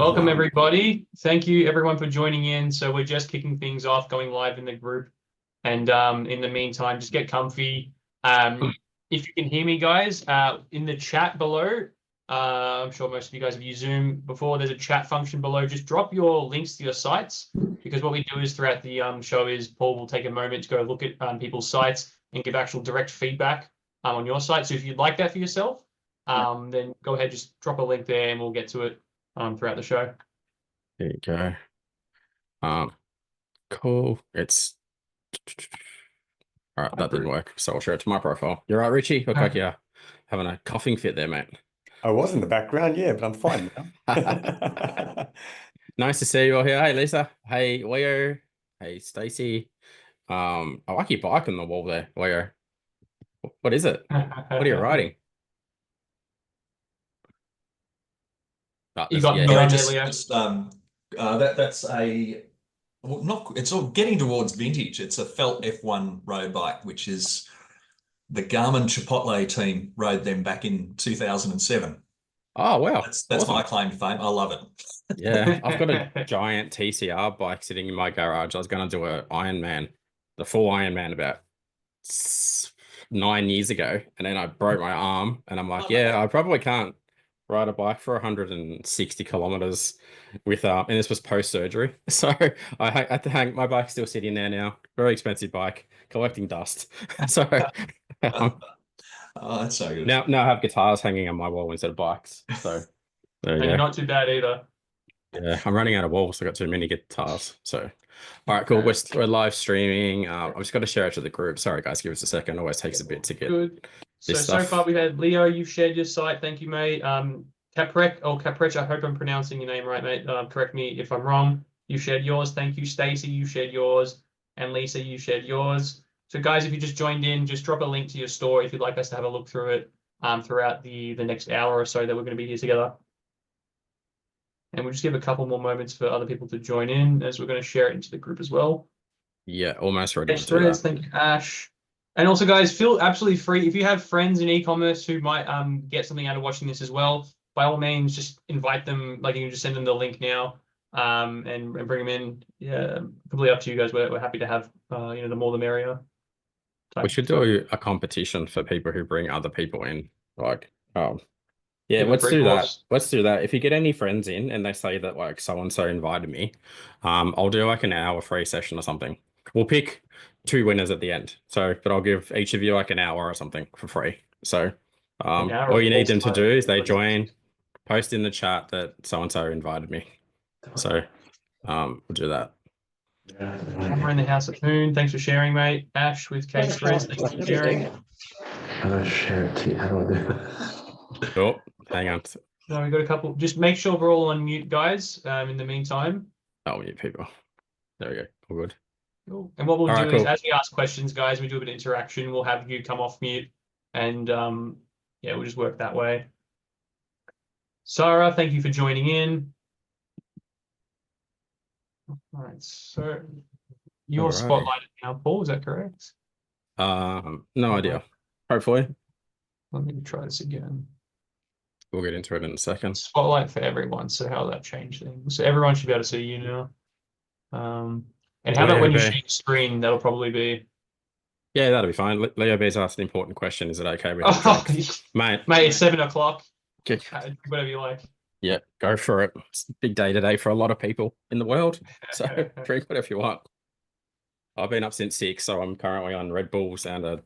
Welcome, everybody. Thank you, everyone, for joining in. So we're just kicking things off, going live in the group. And in the meantime, just get comfy. If you can hear me, guys, in the chat below, I'm sure most of you guys have used Zoom before. There's a chat function below. Just drop your links to your sites, because what we do is throughout the show is Paul will take a moment to go look at people's sites and give actual direct feedback on your site. So if you'd like that for yourself, then go ahead, just drop a link there and we'll get to it throughout the show. There you go. Cool. It's all right. That didn't work, so I'll share it to my profile. You're right, Richie. Look like you're having a coughing fit there, mate. I was in the background, yeah, but I'm fine now. Nice to see you all here. Hey, Lisa. Hey, Leo. Hey, Stacy. I like your bike on the wall there, Leo. What is it? What are you riding? You got me on there, Leo. That's a it's all getting towards vintage. It's a felt F1 road bike, which is the Garmin Chipotle team rode them back in 2007. Oh wow, that's awesome. My claim to fame. I love it. Yeah, I've got a giant TCR bike sitting in my garage. I was going to do an Ironman, the full Ironman, about 9 years ago, and then I broke my arm, and I'm like, yeah, I probably can't ride a bike for 160 kilometers with and this was post-surgery, so I had to hang. My bike's still sitting there now. Very expensive bike, collecting dust. So oh, that's so good. Now I have guitars hanging on my wall instead of bikes. So there you go. You're not too bad either. Yeah, I'm running out of walls. I got too many guitars. So all right, cool. We're live streaming. I've just got to share it to the group. Sorry guys, give us a second. It always takes a bit to get good. So far we've had Leo, you've shared your site. Thank you, mate. Caprech, I hope I'm pronouncing your name right, mate. Correct me if I'm wrong. You shared yours. Thank you. Stacy, you shared yours. And Lisa, you shared yours. So guys, if you just joined in, just drop a link to your store if you'd like us to have a look through it throughout the next hour or so that we're going to be here together. And we'll just give a couple more moments for other people to join in, as we're going to share it into the group as well. Yeah, almost ready to do that. Thank you, Ash. And also, guys, feel absolutely free. If you have friends in e-commerce who might get something out of watching this as well, by all means, just invite them. Like, you can just send them the link now and bring them in. Yeah, completely up to you guys. We're happy to have, the more the merrier. We should do a competition for people who bring other people in. Like, yeah, let's do that. Let's do that. If you get any friends in and they say that like so-and-so invited me, I'll do like an hour free session or something. We'll pick 2 winners at the end. So, but I'll give each of you like an hour or something for free. So all you need them to do is they join, post in the chat that so-and-so invited me. So we'll do that. We're in the House of Moon. Thanks for sharing, mate. Ash with Kate Chris, thanks for sharing. How do I share it to you? How do I do that? Oh, hang on. No, we got a couple. Just make sure we're all on mute, guys. In the meantime. Oh, mute people. There we go. All good. Cool. And what we'll do is, as we ask questions, guys, we do a bit of interaction. We'll have you come off mute, and yeah, we'll just work that way. Sarah, thank you for joining in. All right, so you're spotlighted now, Paul. Is that correct? No idea. Hopefully. Let me try this again. We'll get into it in a second. Spotlight for everyone. So how will that change things? So everyone should be able to see you now. And how about when you share your screen? That'll probably be. Yeah, that'll be fine. Leo B's asked an important question. Is it okay with mate? It's 7 o'clock. Okay. Whatever you like. Yeah, go for it. It's a big day today for a lot of people in the world. So drink whatever you want. I've been up since 6, so I'm currently on Red Bulls and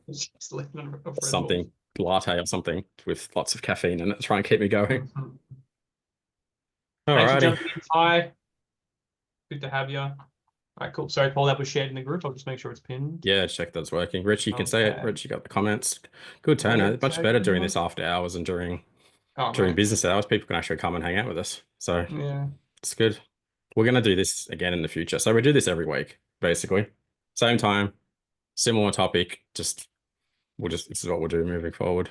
something latte or something with lots of caffeine in it to try and keep me going. All right. Hi. Good to have you. All right, cool. Sorry, Paul, that was shared in the group. I'll just make sure it's pinned. Yeah, check that's working. Rich, you can say it. Rich, you got the comments. Good turnout. Much better doing this after hours and during business hours. People can actually come and hang out with us. So yeah, it's good. We're going to do this again in the future. So we do this every week, basically. Same time, similar topic. This is what we'll do moving forward.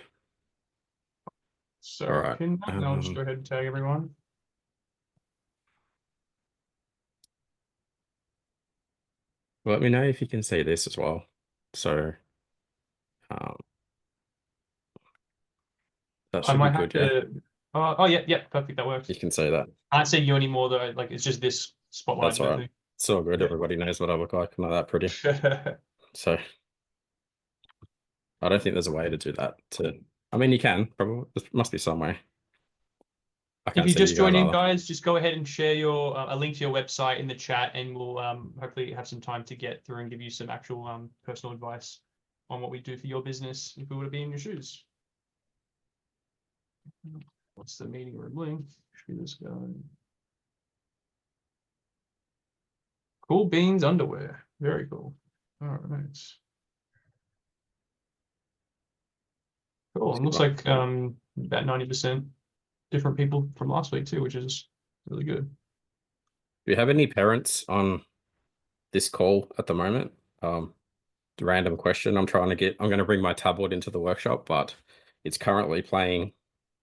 So all right. I'll just go ahead and tag everyone. Let me know if you can see this as well. So that should be good. Oh, yeah, perfect. That works. You can say that. I can't see you anymore though. Like it's just this spotlight. That's all right. It's all good. Yeah. Everybody knows what I look like. I'm not that pretty. So I don't think there's a way to do that. I mean, you can probably. There must be some way. If you just join in, guys, just go ahead and share your a link to your website in the chat, and we'll hopefully have some time to get through and give you some actual personal advice on what we do for your business if we were to be in your shoes. What's the meeting room link? Should we just go? Cool Beans underwear. Very cool. All right. Cool. It looks like about 90% different people from last week too, which is really good. Do you have any parents on this call at the moment? Random question. I'm going to bring my tablet into the workshop, but it's currently playing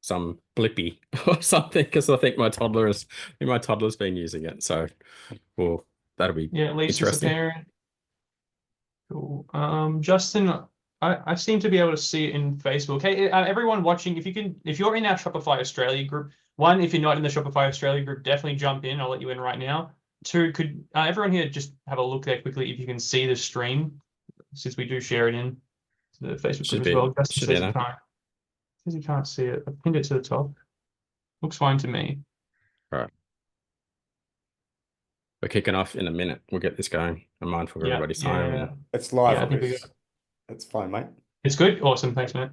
some Blippi or something because I think my toddler's been using it. So, well, that'll be at least interesting. It's a parent. Cool. Justin, I seem to be able to see it in Facebook. Hey, everyone watching, if you're in our Shopify Australia group, one, if you're not in the Shopify Australia group, definitely jump in. I'll let you in right now. Two, could everyone here just have a look there quickly if you can see the stream, since we do share it in to the Facebook group as well. Justin says he can't see it. I pinned it to the top. Looks fine to me. All right. We're kicking off in a minute. We'll get this going. I'm mindful of everybody's time. Yeah. It's live. I think it's fine, mate. It's good. Awesome. Thanks, mate.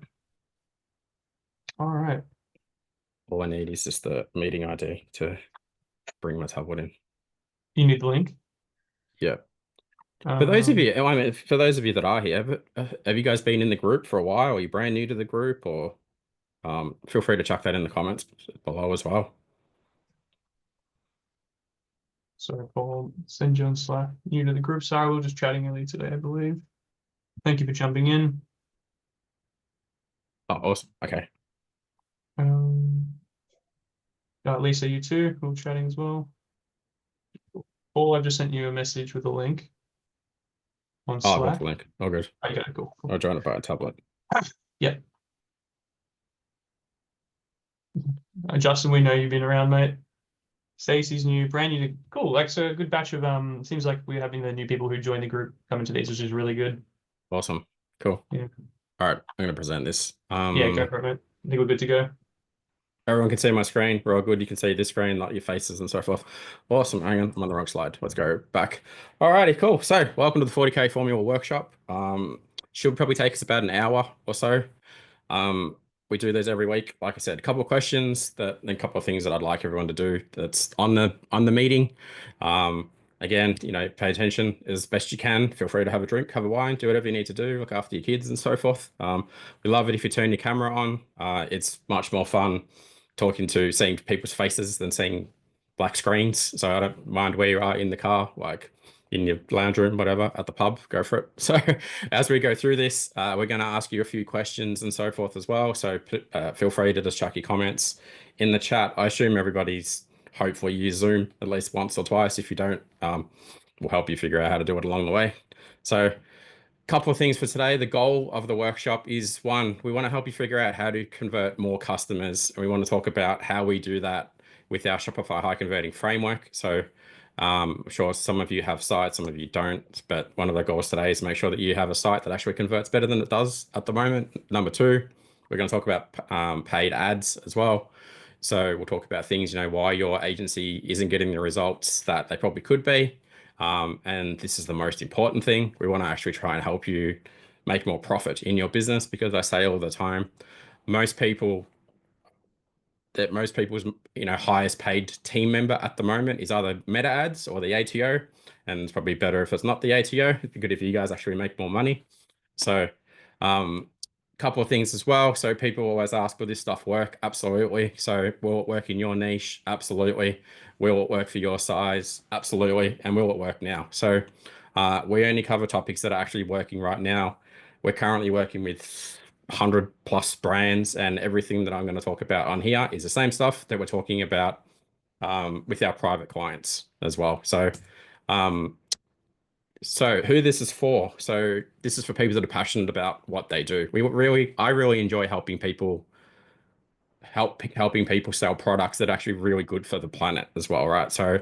All right. All I need is just the meeting ID to bring my tablet in. You need the link? Yeah. For those of you, that are here, have you guys been in the group for a while? Are you brand new to the group, or feel free to chuck that in the comments below as well. Sorry, Paul. Send you on Slack. New to the group. Sorry, we were just chatting earlier today, I believe. Thank you for jumping in. Oh, awesome. Okay. Lisa, you too. We're chatting as well. Paul, I've just sent you a message with a link on Slack. Oh, I got the link. Oh, good. Okay, cool. I'll join it by a tablet. Yep. Justin, we know you've been around, mate. Stacey's new, brand new. Cool. Like, so a good batch of seems like we're having the new people who join the group coming to these, which is really good. Awesome. Cool. Yeah. All right, I'm going to present this. Yeah, go for it, mate. I think we're good to go. Everyone can see my screen. We're all good. You can see this screen, not your faces and so forth. Awesome. Hang on, I'm on the wrong slide. Let's go back. All righty, cool. So welcome to the 40K Formula Workshop. Should probably take us about an hour or so. We do those every week. Like I said, a couple of questions, then a couple of things that I'd like everyone to do that's on the meeting. Again, pay attention as best you can. Feel free to have a drink, have a wine, do whatever you need to do, look after your kids and so forth. We love it if you turn your camera on. It's much more fun seeing people's faces than seeing black screens. So I don't mind where you are in the car, like in your lounge room, whatever, at the pub, go for it. So as we go through this, we're going to ask you a few questions and so forth as well. So feel free to just chuck your comments in the chat. I assume everybody's hopefully use Zoom at least once or twice. If you don't, we'll help you figure out how to do it along the way. So couple of things for today. The goal of the workshop is, one, we want to help you figure out how to convert more customers. And we want to talk about how we do that with our Shopify high converting framework. So I'm sure some of you have sites, some of you don't, but one of the goals today is make sure that you have a site that actually converts better than it does at the moment. Number two, we're going to talk about paid ads as well. So we'll talk about things, why your agency isn't getting the results that they probably could be. And this is the most important thing. We want to actually try and help you make more profit in your business, because I say all the time, most people's highest paid team member at the moment is either Meta Ads or the ATO, and it's probably better if it's not the ATO. It'd be good if you guys actually make more money. So couple of things as well. So people always ask, will this stuff work? Absolutely. So will it work in your niche? Absolutely. Will it work for your size? Absolutely. And will it work now? So we only cover topics that are actually working right now. We're currently working with 100+ brands, and everything that I'm going to talk about on here is the same stuff that we're talking about with our private clients as well. So who this is for? So this is for people that are passionate about what they do. I really enjoy helping people helping people sell products that are actually really good for the planet as well, right? So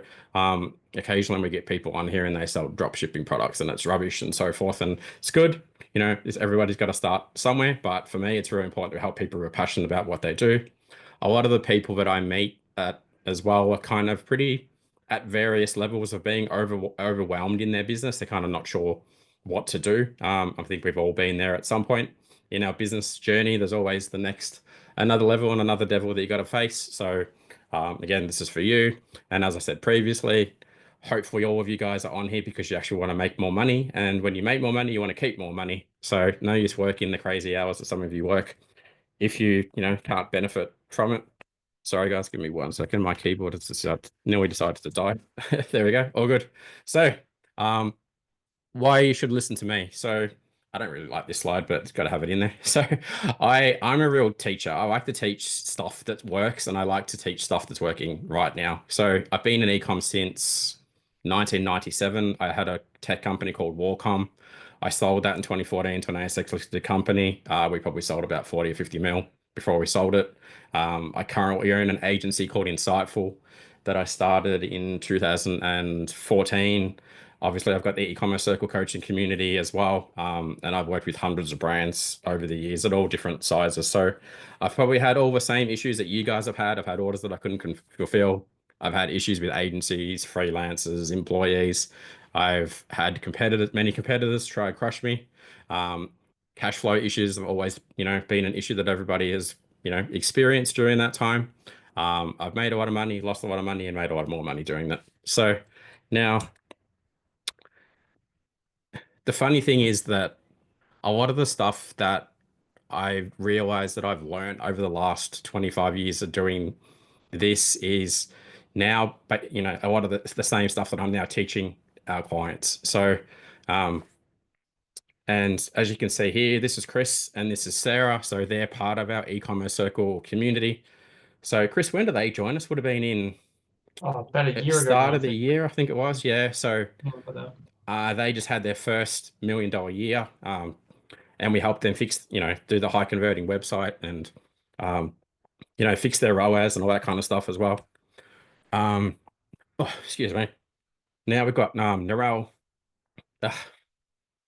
occasionally we get people on here and they sell drop shipping products and it's rubbish and so forth, and it's good. Everybody's got to start somewhere, but for me, it's really important to help people who are passionate about what they do. A lot of the people that I meet as well are kind of pretty at various levels of being overwhelmed in their business. They're kind of not sure what to do. I think we've all been there at some point in our business journey. There's always another level and another devil that you got to face. So again, this is for you. And as I said previously, hopefully all of you guys are on here because you actually want to make more money. And when you make more money, you want to keep more money. So no use working the crazy hours that some of you work if you can't benefit from it. Sorry guys, give me 1 second. My keyboard has nearly decided to die. There we go. All good. So why you should listen to me. So I don't really like this slide, but it's got to have it in there. So I'm a real teacher. I like to teach stuff that works, and I like to teach stuff that's working right now. So I've been in ecom since 1997. I had a tech company called Warcom. I sold that in 2014 to an ASX listed company. We probably sold about 40 or 50 mil before we sold it. I currently own an agency called Insightful that I started in 2014. Obviously, I've got the e-commerce circle coaching community as well. And I've worked with hundreds of brands over the years at all different sizes. So I've probably had all the same issues that you guys have had. I've had orders that I couldn't fulfill. I've had issues with agencies, freelancers, employees. I've had many competitors try to crush me. Cash flow issues have always, been an issue that everybody has, experienced during that time. I've made a lot of money, lost a lot of money, and made a lot more money doing that. So now, the funny thing is that a lot of the stuff that I realized that I've learned over the last 25 years of doing this is now, but a lot of the same stuff that I'm now teaching our clients. So, and as you can see here, this is Chris and this is Sarah. So they're part of our e-commerce circle community. So Chris, when did they join us? Would have been in about a year ago. Start of the year, I think it was. Yeah. So that. they just had their first $1 million year. And we helped them fix, do the high converting website and, fix their ROAS and all that kind of stuff as well. Excuse me. Now we've got Narelle.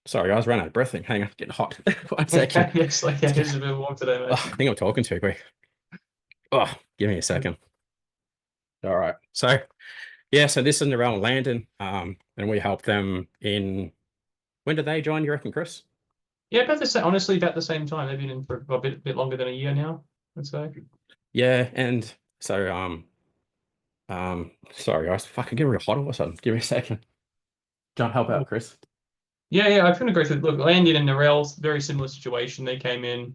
Sorry, guys, ran out of breath. Hang on, getting hot. 1 second. Yes, it's a bit warm today, mate. I think I'm talking too quick. Give me a second. All right. So, yeah, so this is Narelle and Landon, and we helped them in. When did they join? You reckon, Chris? Yeah, honestly, about the same time. They've been in for a bit longer than a year now, I'd say. Yeah, and so sorry guys, fucking get real hot all of a sudden. Give me a second. John, help out, Chris. Yeah, I'm going to go through. Look, Landon and Narelle's very similar situation. They came in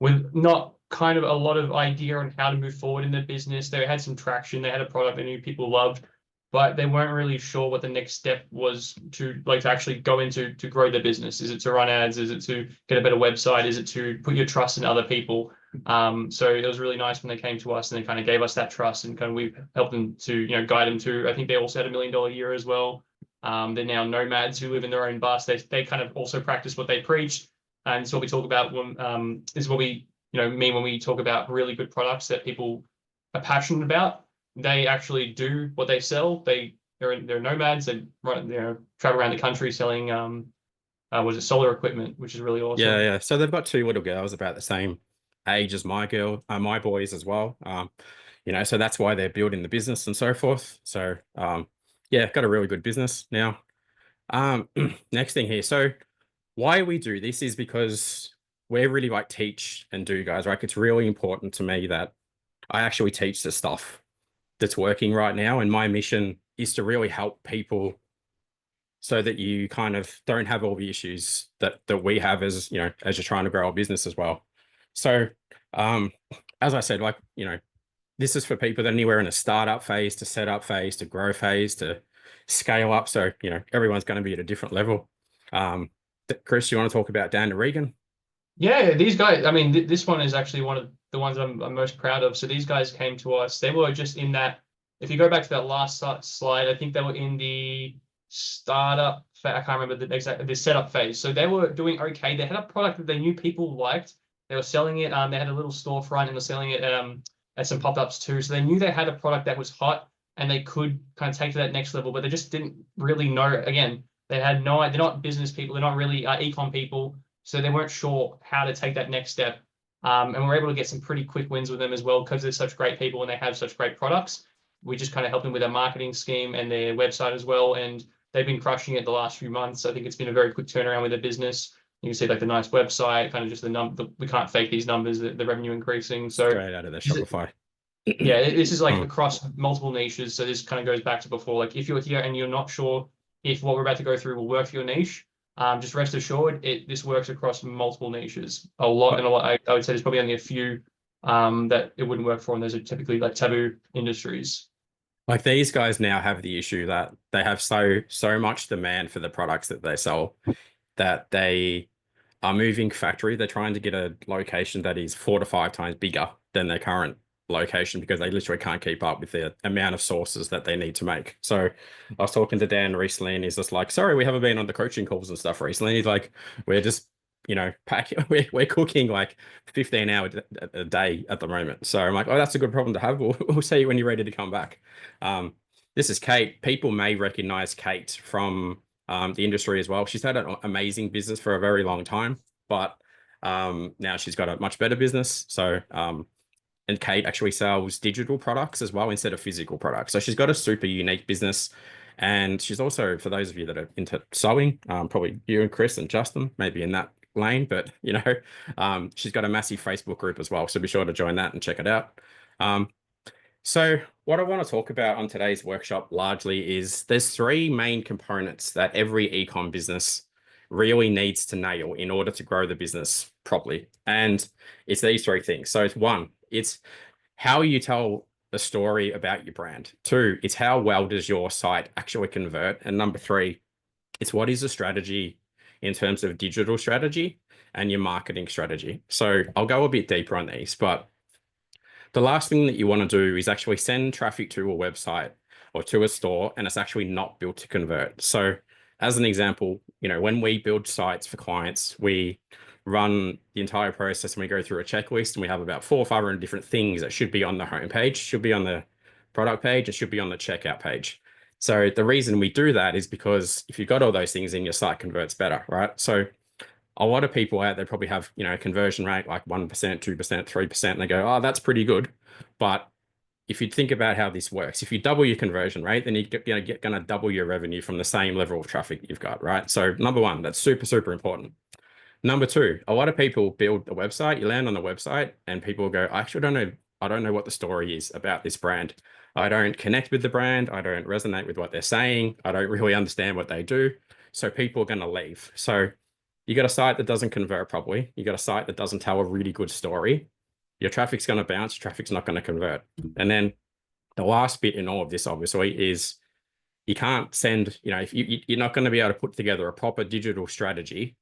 with not kind of a lot of idea on how to move forward in their business. They had some traction. They had a product they knew people loved, but they weren't really sure what the next step was to actually go into to grow their business. Is it to run ads? Is it to get a better website? Is it to put your trust in other people? So it was really nice when they came to us and they kind of gave us that trust, and kind of we helped them to guide them to. I think they also had $1 million year as well. They're now nomads who live in their own bus. They kind of also practice what they preach, and it's what we talk about when is what we mean when we talk about really good products that people are passionate about. They actually do what they sell. They're nomads. They travel around the country selling solar equipment, which is really awesome. Yeah. So they've got 2 little girls about the same age as my boys as well. So that's why they're building the business and so forth. So got a really good business now. Next thing here. So why we do this is because we're really teach and do, guys. Right? It's really important to me that I actually teach the stuff that's working right now, and my mission is to really help people so that you kind of don't have all the issues that we have as you're trying to grow a business as well. So as I said, this is for people that are anywhere in a startup phase to setup phase to grow phase to scale up. So everyone's going to be at a different level. Chris, you want to talk about Dan and Regan? Yeah, these guys, I mean, this one is actually one of the ones I'm most proud of. So these guys came to us. They were just in that, if you go back to that last slide, I think they were in the startup, I can't remember the setup phase. So they were doing okay. They had a product that they knew people liked. They were selling it. They had a little storefront and were selling it some pop-ups too. So they knew they had a product that was hot and they could kind of take to that next level, but they just didn't really know. Again, they're not business people. They're not really e-com people. So they weren't sure how to take that next step. And we're able to get some pretty quick wins with them as well because they're such great people and they have such great products. We just kind of help them with their marketing scheme and their website as well. And they've been crushing it the last few months. I think it's been a very quick turnaround with their business. You can see like the nice website, kind of just the number. We can't fake these numbers, the revenue increasing. So straight out of the Shopify. Yeah, this is like across multiple niches. So this kind of goes back to before, like if you're here and you're not sure if what we're about to go through will work for your niche, just rest assured this works across multiple niches. A lot. I would say there's probably only a few that it wouldn't work for, and those are typically like taboo industries. Like these guys now have the issue that they have so much demand for the products that they sell that they are moving factory. They're trying to get a location that is 4 to 5 times bigger than their current location because they literally can't keep up with the amount of sources that they need to make. So I was talking to Dan recently and he's just like, sorry, we haven't been on the coaching calls and stuff recently. He's like, we're just, we're cooking like 15 hours a day at the moment. So I'm like, oh, that's a good problem to have. We'll see you when you're ready to come back. This is Kate. People may recognize Kate from the industry as well. She's had an amazing business for a very long time, but now she's got a much better business. So, and Kate actually sells digital products as well instead of physical products. So she's got a super unique business. And she's also, for those of you that are into sewing, probably you and Chris and Justin, maybe in that lane, but she's got a massive Facebook group as well. So be sure to join that and check it out. So what I want to talk about on today's workshop largely is there's 3 main components that every e-com business really needs to nail in order to grow the business properly. And it's these 3 things. So it's 1, it's how you tell the story about your brand. 2, it's how well does your site actually convert? And number 3, it's what is the strategy in terms of digital strategy and your marketing strategy. So I'll go a bit deeper on these, but the last thing that you want to do is actually send traffic to a website or to a store and it's actually not built to convert. So as an example, when we build sites for clients, we run the entire process and we go through a checklist and we have about 400 or 500 different things that should be on the homepage, should be on the product page, it should be on the checkout page. So the reason we do that is because if you've got all those things in, your site converts better, right? So a lot of people out there probably have, conversion rate like 1%, 2%, 3%, and they go, oh, that's pretty good. But if you think about how this works, if you double your conversion rate, then you're going to double your revenue from the same level of traffic you've got, right? So number 1, that's super, super important. Number 2, a lot of people build a website, you land on the website and people go, I actually I don't know what the story is about this brand. I don't connect with the brand. I don't resonate with what they're saying. I don't really understand what they do. So people are going to leave. So you got a site that doesn't convert properly. You got a site that doesn't tell a really good story. Your traffic's going to bounce. Traffic's not going to convert. And then the last bit in all of this, obviously, is you can't send, if you're not going to be able to put together a proper digital strategy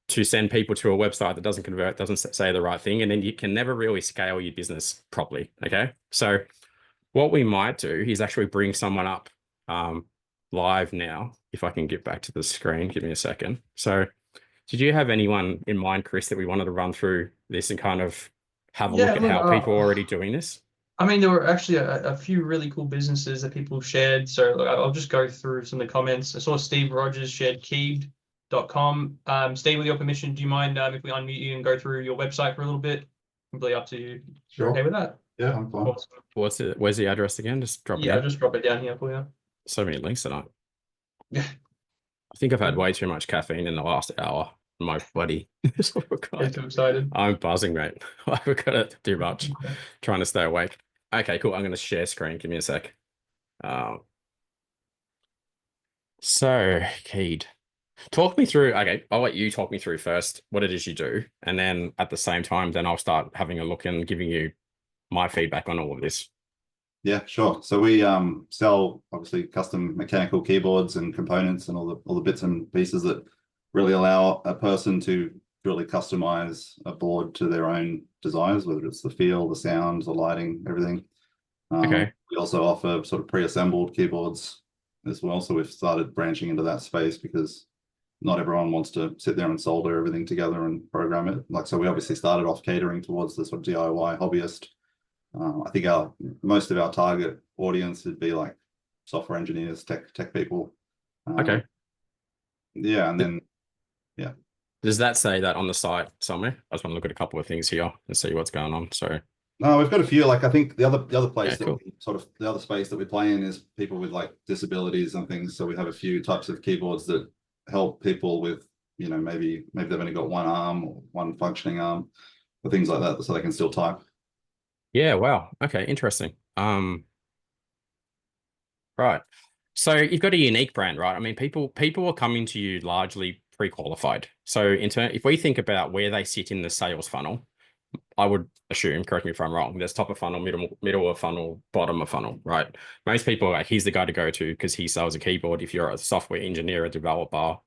to send people to a website that doesn't convert, doesn't say the right thing, and then you can never really scale your business properly, okay? So what we might do is actually bring someone up live now. If I can get back to the screen, give me a second. So did you have anyone in mind, Chris, that we wanted to run through this and kind of have a look at how people are already doing this? I mean, there were actually a few really cool businesses that people shared. So I'll just go through some of the comments. I saw Steve Rogers shared Keebed.com. Steve, with your permission, do you mind if we unmute you and go through your website for a little bit? Completely up to you. Sure. Okay with that? Yeah, I'm fine. Awesome. Where's the address again? Just drop it Yeah, in. just drop it down here for you. So many links tonight. Yeah. I think I've had way too much caffeine in the last hour. My body is Get too excited. I'm buzzing, mate. I've got to do much. Trying to stay awake. Okay, cool. I'm going to share screen. Give me a sec. So, Keed, talk me through. Okay, I'll let you talk me through first what it is you do, and then at the same time, then I'll start having a look and giving you my feedback on all of this. Yeah, sure. So we sell obviously custom mechanical keyboards and components and all the bits and pieces that really allow a person to really customize a board to their own desires, whether it's the feel, the sound, the lighting, everything. Okay. We also offer sort of pre-assembled keyboards as well. So we've started branching into that space because not everyone wants to sit there and solder everything together and program it. So we obviously started off catering towards the sort of DIY hobbyist. I think most of our target audience would be like software engineers, tech people. Okay. Yeah, and then Does that say that on the site somewhere? I just want to look at a couple of things here and see what's going on. So no, we've got a few. Like I think the other place Yeah, that cool. the other space that we play in is people with like disabilities and things. So we have a few types of keyboards that help people with, you know, maybe they've only got one arm or one functioning arm or things like that, so they can still type. yeah, wow. Okay, interesting. Right. So you've got a unique brand, right? I mean, people are coming to you largely pre-qualified. So if we think about where they sit in the sales funnel, I would assume, correct me if I'm wrong, there's top of funnel, middle of funnel, bottom of funnel, right? Most people are like, he's the guy to go to because he sells a keyboard. If you're a software engineer, a developer,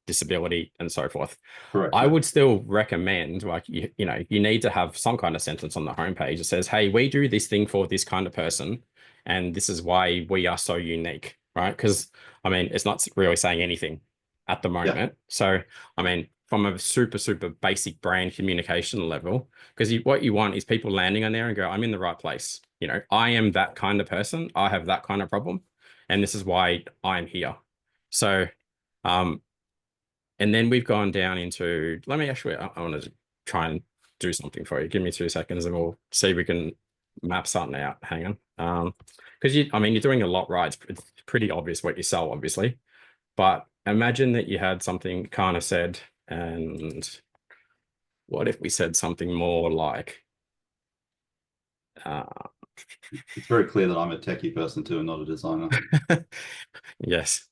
disability, and so forth. Correct. I would still recommend, like, you know, you need to have some kind of sentence on the homepage that says, hey, we do this thing for this kind of person, and this is why we are so unique, right? Because, I mean, it's not really saying anything at the moment. Yeah. So, I mean, from a super, super basic brand communication level, because what you want is people landing on there and go, I'm in the right place. You know, I am that kind of person. I have that kind of problem. And this is why I'm here. So, and then we've gone down into, let me actually, I want to try and do something for you. Give me 2 seconds and we'll see if we can map something out. Hang on. Because I mean, you're doing a lot right. It's pretty obvious what you sell, obviously. But imagine that you had something kind of said, and what if we said something more like, It's very clear that I'm a techie person too and not a designer. yes.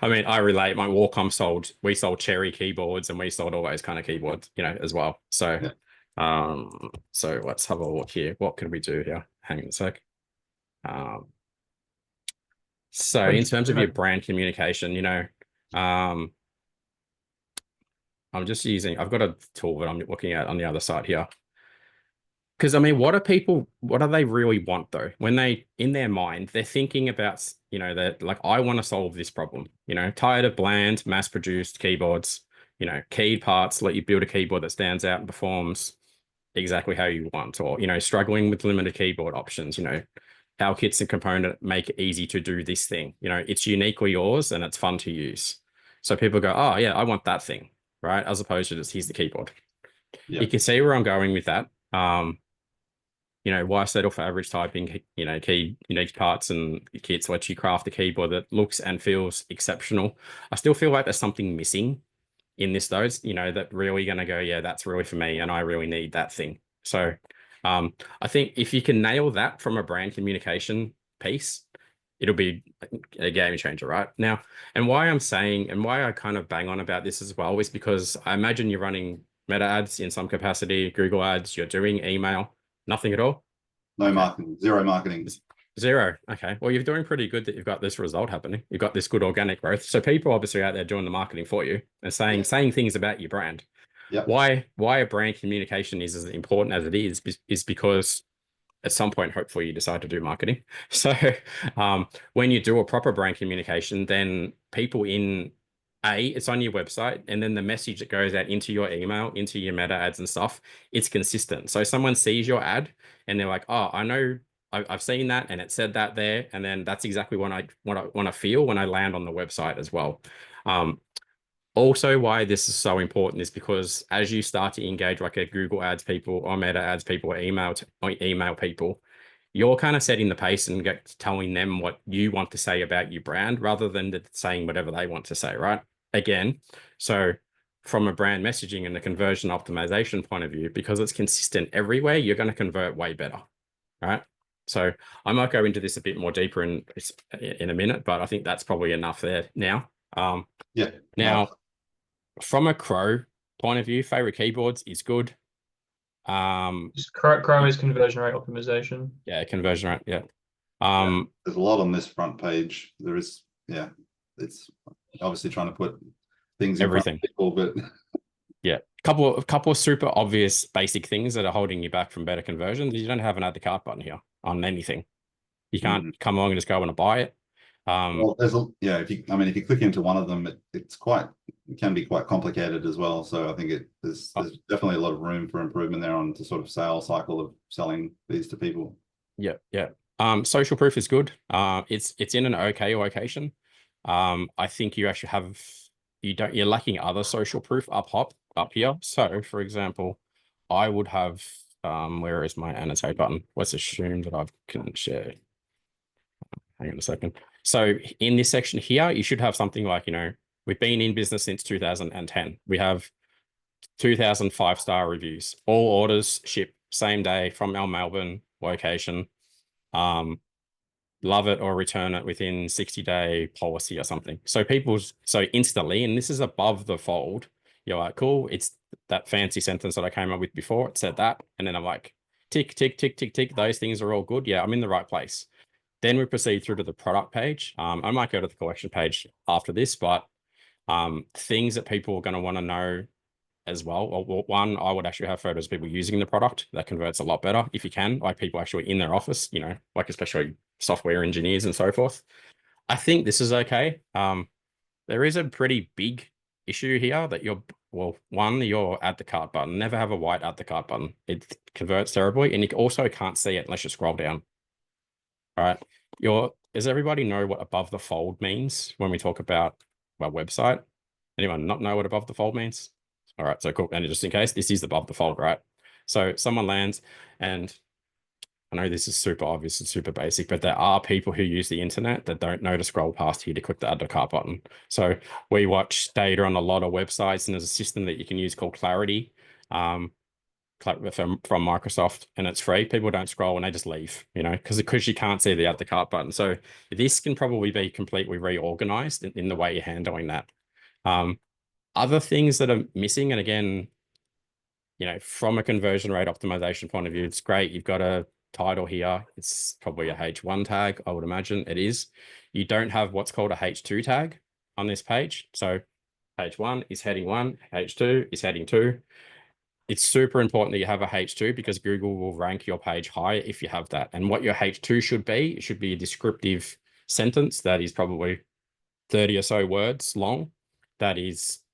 I mean, I relate. My Wacom we sold Cherry keyboards and we sold all those kind of keyboards, you know, as well. So, so let's have a look here. What can we do here? Hang on a sec. So in terms of your brand communication, you know, I'm just I've got a tool that I'm looking at on the other side here. Because I mean, what do they really want though? When in their mind, they're thinking about, you know, that like, I want to solve this problem, you know, tired of bland, mass-produced keyboards, you know, keyed parts, let you build a keyboard that stands out and performs exactly how you want, or, you know, struggling with limited keyboard options, you know, our kits and component make it easy to do this thing, you know, it's uniquely yours and it's fun to use. So people go, oh yeah, I want that thing, right? As opposed to just, here's the keyboard. Yeah. You can see where I'm going with that. You know, why settle for average typing, you know, key unique parts and kits let you craft a keyboard that looks and feels exceptional. I still feel like there's something missing in this, though. It's, you know, that really going to go, yeah, that's really for me and I really need that thing. So I think if you can nail that from a brand communication piece, it'll be a game changer, right? Now, and why I'm saying, and why I kind of bang on about this as well, is because I imagine you're running meta ads in some capacity, Google ads, you're doing email. Nothing at all? No marketing, zero marketing. Zero. Okay. Well, you're doing pretty good that you've got this result happening. You've got this good organic growth. So people obviously out there doing the marketing for you and saying things about your brand. Yeah. Why a brand communication is as important as it is because at some point, hopefully you decide to do marketing. So when you do a proper brand communication, then people it's on your website, and then the message that goes out into your email, into your meta ads and stuff, it's consistent. So someone sees your ad and they're like, oh, I know I've seen that and it said that there. And then that's exactly what I want to feel when I land on the website as well. Also, why this is so important is because as you start to engage like a Google ads people or meta ads people or email people, you're kind of setting the pace and telling them what you want to say about your brand rather than saying whatever they want to say, right? Again, so from a brand messaging and the conversion optimization point of view, because it's consistent everywhere, you're going to convert way better, right? So I might go into this a bit more deeper in a minute, but I think that's probably enough there now. Now, from a Crow point of view, favorite keyboards is good. Just Crow is conversion rate optimization. Yeah, conversion rate. Yeah. There's a lot on this front page. There is, it's obviously trying to put things in everything. Front of people, but yeah, a couple of super obvious basic things that are holding you back from better conversions. You don't have an add to cart button here on anything. You can't come along and just go and buy it. Well, if you click into one of them, it can be quite complicated as well. So I think there's definitely a lot of room for improvement there on the sort of sales cycle of selling these to people. Yeah. Social proof is good. It's in an okay location. I think you actually you're lacking other social proof up here. So for example, I would have where is my annotate button? Let's assume that I can share. Hang on a second. So in this section here, you should have something like, we've been in business since 2010. We have 2,000 5-star reviews. All orders ship same day from our Melbourne location. Love it or return it within 60-day policy or something. So instantly, and this is above the fold, you're like, cool, it's that fancy sentence that I came up with before. It said that. And then I'm like, tick, tick, tick, tick, tick. Those things are all good. Yeah, I'm in the right place. Then we proceed through to the product page. I might go to the collection page after this, but things that people are going to want to know as well. Well, one, I would actually have photos of people using the product. That converts a lot better if you can, like people actually in their office, like especially software engineers and so forth. I think this is okay. There is a pretty big issue here that your add to cart button. Never have a white add to cart button. It converts terribly, and you also can't see it unless you scroll down. All right. Does everybody know what above the fold means when we talk about our website? Anyone not know what above the fold means? All right, so cool. And just in case, this is above the fold, right? So someone lands, and I know this is super obvious and super basic, but there are people who use the internet that don't know to scroll past here to click the add to cart button. So we watch data on a lot of websites, and there's a system that you can use called Clarity from Microsoft, and it's free. People don't scroll and they just leave, because you can't see the add to cart button. So this can probably be completely reorganized in the way you're handling that. Other things that are missing, and again, from a conversion rate optimization point of view, it's great. You've got a title here. It's probably a H1 tag, I would imagine it is. You don't have what's called a H2 tag on this page. So H1 is heading 1, H2 is heading 2. It's super important that you have a H2 because Google will rank your page higher if you have that. And what your H2 should be, it should be a descriptive sentence that is probably 30 or so words long. That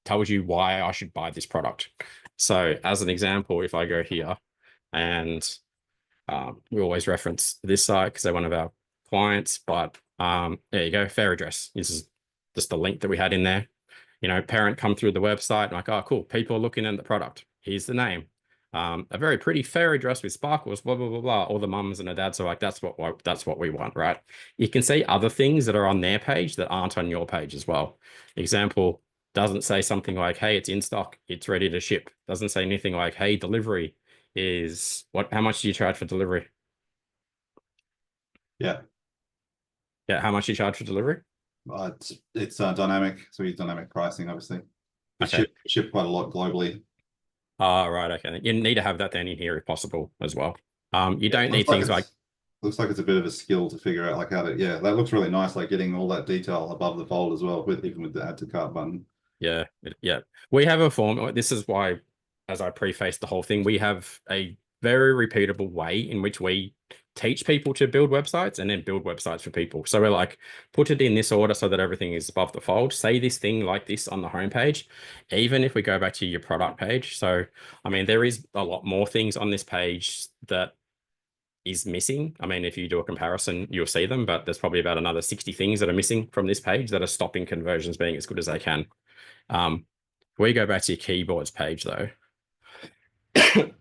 tells you why I should buy this product. So as an example, if I go here and we always reference this site because they're one of our clients, but there you go, fair address. This is just the link that we had in there. Parent come through the website and like, oh, cool. People are looking at the product. Here's the name. A very pretty fair address with sparkles, blah, blah, blah, blah. All the mums and the dads are like, that's what we want, right? You can see other things that are on their page that aren't on your page as well. Example, doesn't say something like, hey, it's in stock, it's ready to ship. Doesn't say anything like, hey, delivery is how much do you charge for delivery? Yeah. Yeah, how much do you charge for delivery? It's dynamic, so we use dynamic pricing, obviously. Okay. Ship quite a lot globally. Right, okay. You need to have that then in here if possible as well. You don't need things like looks like it's a bit of a skill to figure out like how to, that looks really nice, like getting all that detail above the fold as well, even with the add to cart button. Yeah. We have a form. This is why, as I prefaced the whole thing, we have a very repeatable way in which we teach people to build websites and then build websites for people. So we're like, put it in this order so that everything is above the fold. Say this thing like this on the homepage, even if we go back to your product page. So, I mean, there is a lot more things on this page that is missing. I mean, if you do a comparison, you'll see them, but there's probably about another 60 things that are missing from this page that are stopping conversions being as good as they can. We go back to your keyboards page though.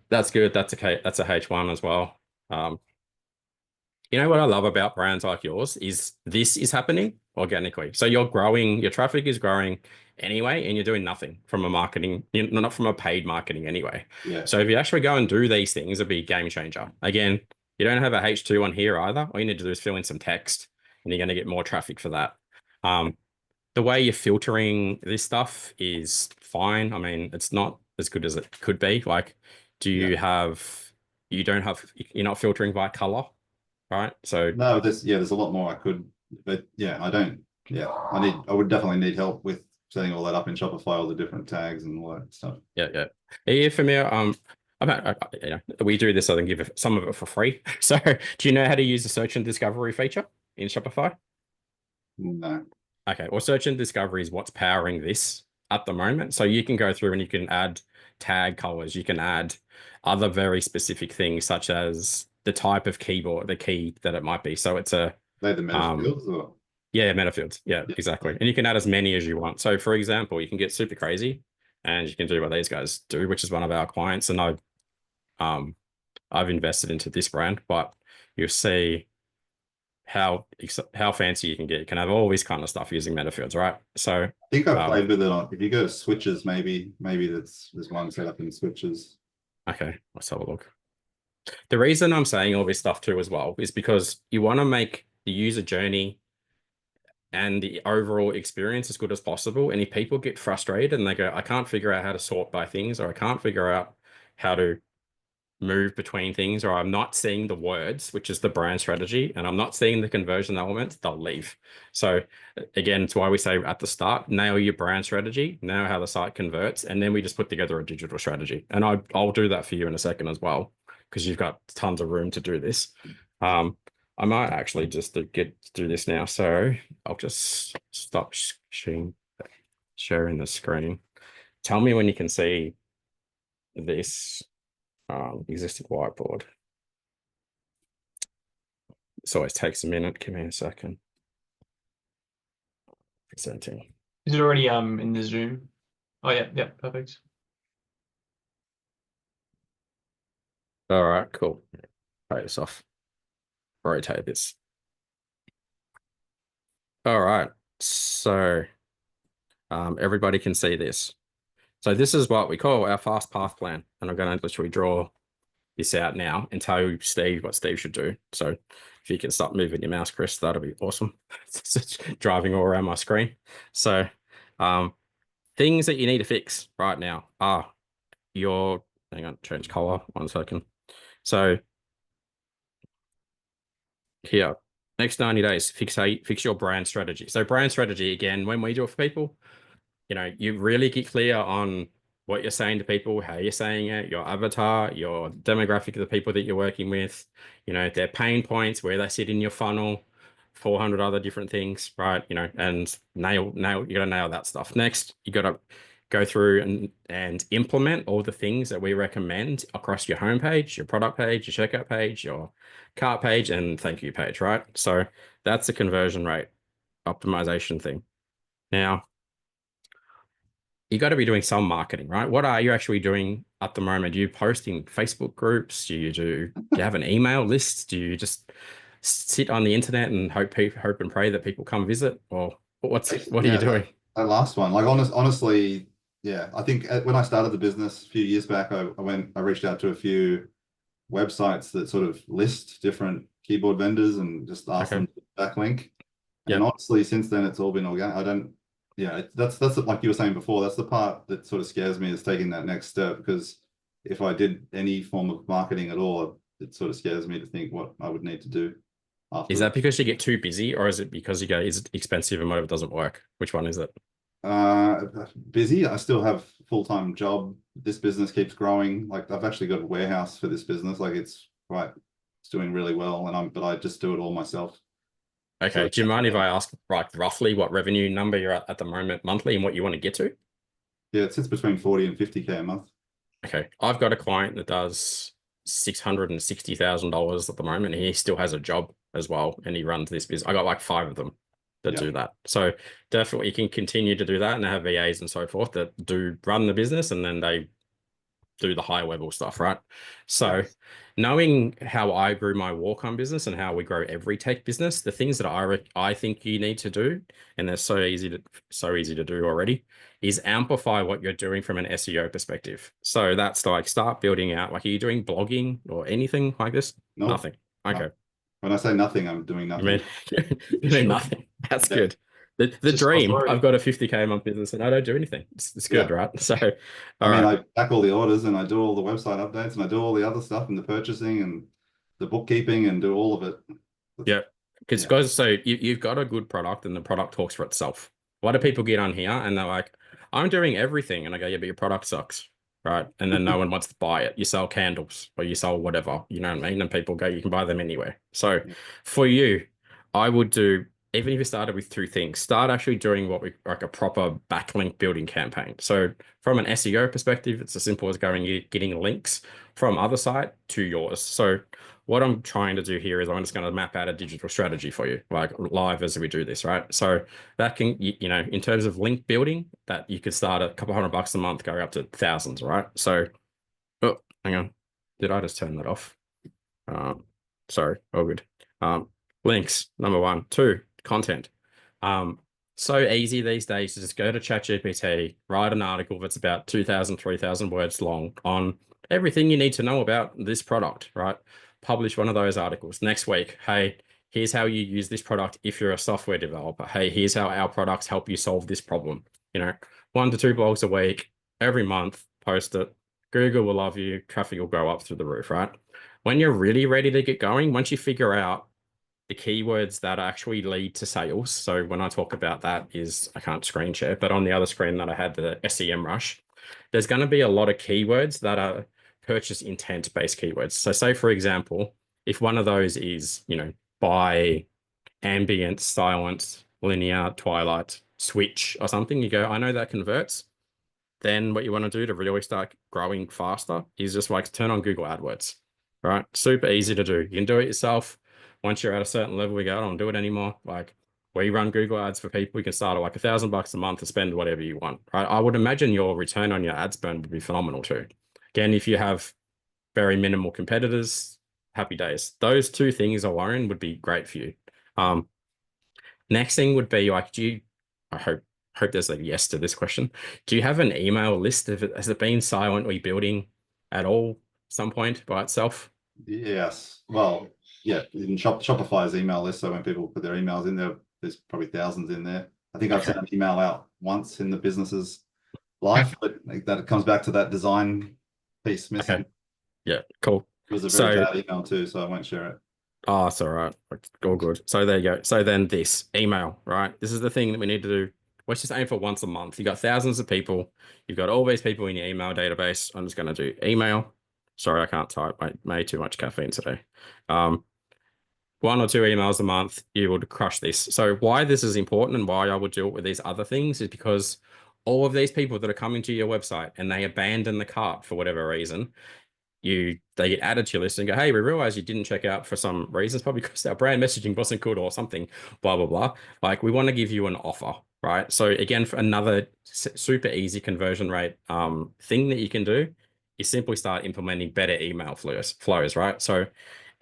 That's good. That's okay. That's a H1 as well. What I love about brands like yours is this is happening organically. So you're growing, your traffic is growing anyway, and you're doing nothing from a marketing, not from a paid marketing anyway. Yeah. So if you actually go and do these things, it'll be a game changer. Again, you don't have a H2 on here either. All you need to do is fill in some text and you're going to get more traffic for that. The way you're filtering this stuff is fine. I mean, it's not as good as it could be. Like, you're not filtering by color, right? So no, there's a lot more I could, but I would definitely need help with setting all that up in Shopify, all the different tags and all that stuff. Yeah. Are you familiar? We do this, I think, give some of it for free. So do you know how to use the search and discovery feature in Shopify? No. Okay, well, search and discovery is what's powering this at the moment. So you can go through and you can add tag colors. You can add other very specific things, such as the type of keyboard, the key that it might be. So it's a They're the meta fields or? yeah, meta fields. Yeah, exactly. And you can add as many as you want. So for example, you can get super crazy and you can do what these guys do, which is one of our clients. And I've invested into this brand, but you'll see how fancy you can get. You can have all this kind of stuff using meta fields, right? So I think I've played with it on, if you go to switches, maybe there's one set up in switches. Okay, let's have a look. The reason I'm saying all this stuff too as well is because you want to make the user journey and the overall experience as good as possible. And if people get frustrated and they go, I can't figure out how to sort by things, or I can't figure out how to move between things, or I'm not seeing the words, which is the brand strategy, and I'm not seeing the conversion elements, they'll leave. So again, it's why we say at the start, nail your brand strategy, know how the site converts, and then we just put together a digital strategy. And I'll do that for you in a second as well, because you've got tons of room to do this. I might actually just do this now. So I'll just stop sharing the screen. Tell me when you can see this existing whiteboard. This always takes a minute. Give me a second. Presenting. Is it already in the Zoom? Oh yeah, perfect. All right, cool. Try this off. Rotate this. All right, so everybody can see this. So this is what we call our fast path plan, and I'm going to literally draw this out now and tell Steve what Steve should do. So if you can stop moving your mouse, Chris, that'll be awesome. It's driving all around my screen. So things that you need to fix right now are hang on, change color, 1 second. So here, next 90 days, fix your brand strategy. So brand strategy, again, when we do it for people, you really get clear on what you're saying to people, how you're saying it, your avatar, your demographic of the people that you're working with, their pain points, where they sit in your funnel, 400 other different things, right? And you gotta nail that stuff. Next, you gotta go through and implement all the things that we recommend across your homepage, your product page, your checkout page, your cart page, and thank you page, right? So that's the conversion rate optimization thing. Now, you got to be doing some marketing, right? What are you actually doing at the moment? Do you post in Facebook groups? Do you have an email list? Do you just sit on the internet and hope and pray that people come visit? Or what are you doing? That last one, like honestly, yeah, I think when I started the business a few years back, I reached out to a few websites that sort of list different keyboard vendors and just ask them to backlink. And honestly, since then, it's all been organic. That's like you were saying before, that's the part that sort of scares me, is taking that next step, because if I did any form of marketing at all, it sort of scares me to think what I would need to do after. Is that because you get too busy, or is it because you go, is it expensive and what if it doesn't work? Which one is it? Busy. I still have a full-time job. This business keeps growing. Like, I've actually got a warehouse for this business. Like, it's doing really well, but I just do it all myself. Okay. So, do you mind if I ask roughly what revenue number you're at the moment monthly and what you want to get to? Yeah, it sits between 40 and 50K a month. Okay. I've got a client that does $660,000 at the moment. He still has a job as well, and he runs this business. I got like 5 of them that do that. So definitely you can continue to do that, and they have VAs and so forth that do run the business, and then they do the high level stuff, right? So knowing how I grew my walk-on business and how we grow every tech business, the things that I think you need to do, and they're so easy to do already, is amplify what you're doing from an SEO perspective. So that's like, start building out, like, are you doing blogging or anything like this? Nope. Nothing. Okay. No. When I say nothing, I'm doing nothing. You mean nothing. That's good. The dream, I've got a 50K a month business and I don't do anything. It's good, right? So, I back all the orders and I do all the website updates and I do all the other stuff and the purchasing and the bookkeeping and do all of it. Yeah. Because so you've got a good product and the product talks for itself. Why do people get on here and they're like, I'm doing everything? And I go, yeah, but your product sucks, right? And then no one wants to buy it. You sell candles or you sell whatever, you know what I mean? And people go, you can buy them anywhere. So for you, I would do even if you started with 2 things, start actually doing what we like a proper backlink building campaign. So from an SEO perspective, it's as simple as getting links from other site to yours. So what I'm trying to do here is I'm just going to map out a digital strategy for you, like live as we do this, right? So that can, you know, in terms of link building, that you could start at a couple $100 a month, go up to thousands, right? So, oh, hang on. Did I just turn that off? Sorry, all good. Links, number 1. 2, content. So easy these days to just go to ChatGPT, write an article that's about 2,000, 3,000 words long on everything you need to know about this product, right? Publish one of those articles. Next week, hey, here's how you use this product if you're a software developer. Hey, here's how our products help you solve this problem. You know, 1 to 2 blogs a week, every month, post it. Google will love you. Traffic will go up through the roof, right? When you're really ready to get going, once you figure out the keywords that actually lead to sales. So when I talk about that is, I can't screen share, but on the other screen that I had the SEM rush, there's going to be a lot of keywords that are purchase intent based keywords. So say, for example, if one of those is, you know, buy ambient, silent, linear, twilight, switch or something, you go, I know that converts. Then what you want to do to really start growing faster is just like turn on Google AdWords, right? Super easy to do. You can do it yourself. Once you're at a certain level, we go, I don't do it anymore. Like we run Google ads for people. You can start at like $1,000 a month to spend whatever you want, right? I would imagine your return on your ad spend would be phenomenal too. Again, if you have very minimal competitors, happy days. Those 2 things alone would be great for you. Next thing would be like, I hope there's a yes to this question. Do you have an email list? Has it been silently building at all some point by itself? Yes. Well, yeah, in Shopify's email list, so when people put their emails in there, there's probably thousands in there. I think I've sent an email out once in the business's life, but like that comes back to that design piece missing. Okay. Yeah, cool. It was a very bad email too, so I won't share it. Oh, it's all right. All good. So there you go. So then this email, right? This is the thing that we need to do. Let's just aim for once a month. You've got thousands of people. You've got all these people in your email database. I'm just going to do email. Sorry, I can't type. I made too much caffeine today. 1 or 2 emails a month, you would crush this. So why this is important and why I would do it with these other things is because all of these people that are coming to your website and they abandon the cart for whatever reason, they get added to your list and go, hey, we realize you didn't check out for some reasons, probably because our brand messaging wasn't good or something, blah, blah, blah. Like we want to give you an offer, right? So again, for another super easy conversion rate thing that you can do is simply start implementing better email flows, right? So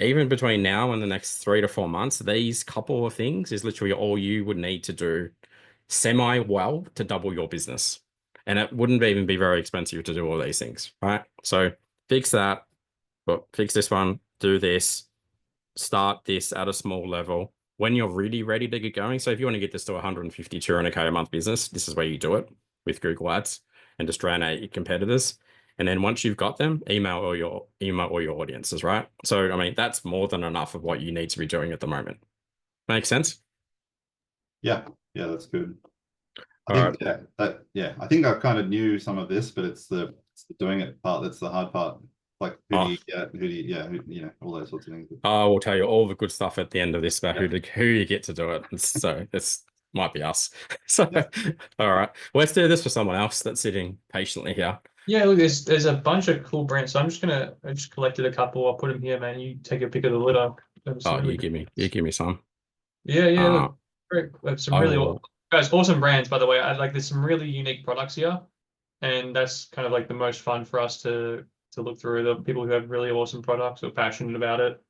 even between now and the next 3 to 4 months, these couple of things is literally all you would need to do semi-well to double your business. And it wouldn't even be very expensive to do all these things, right? So fix that, but fix this one, do this, start this at a small level. When you're really ready to get going, so if you want to get this to 150, 200K a month business, this is where you do it with Google Ads and just drown out your competitors. And then once you've got them, email all your audiences, right? So, I mean, that's more than enough of what you need to be doing at the moment. Make sense? Yeah, that's good. I think I kind of knew some of this, but it's the doing it part that's the hard part. Like who do you get, all those sorts of things. I will tell you all the good stuff at the end of this about who you get to do it. So it's might be us. So all right, let's do this for someone else that's sitting patiently here. Yeah, look, there's a bunch of cool brands. So I just collected a couple. I'll put them here, man. You take a pick of the litter. You give me some. Yeah, look, great. Some really awesome brands, by the way. There's some really unique products here, and that's kind of like the most fun for us to look through, the people who have really awesome products or passionate about it.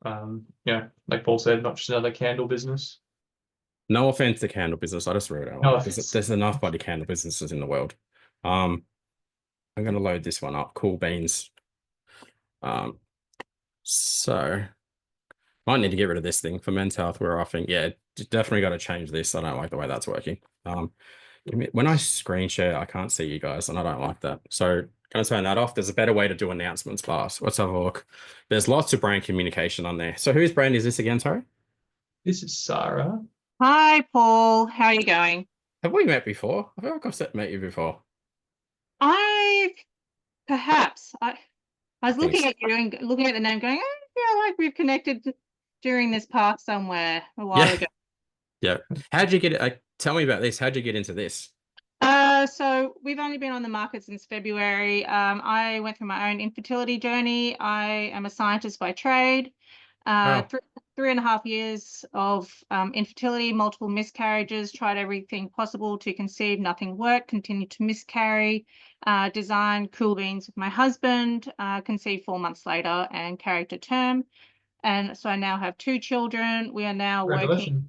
Like Paul said, not just another candle business. No offense to candle business. I just wrote it out. There's enough bloody candle businesses in the world. I'm going to load this one up. Cool beans. So might need to get rid of this thing for men's health. We're offering, definitely got to change this. I don't like the way that's working. When I screen share, I can't see you guys, and I don't like that. So going to turn that off. There's a better way to do announcements, Bars. Let's have a look. There's lots of brand communication on there. So whose brand is this again, sorry? This is Sarah. Hi, Paul. How are you going? Have we met before? I feel like I've met you before. I was looking at you and looking at the name going, I feel like we've connected during this path somewhere a while ago. Yeah. How'd you get tell me about this. How'd you get into this? So we've only been on the market since February. I went through my own infertility journey. I am a scientist by trade. Wow. 3.5 years of infertility, multiple miscarriages, tried everything possible to conceive, nothing worked, continued to miscarry, designed cool beans with my husband, conceived 4 months later and carried to term. And so I now have 2 children. We are now working. Congratulations.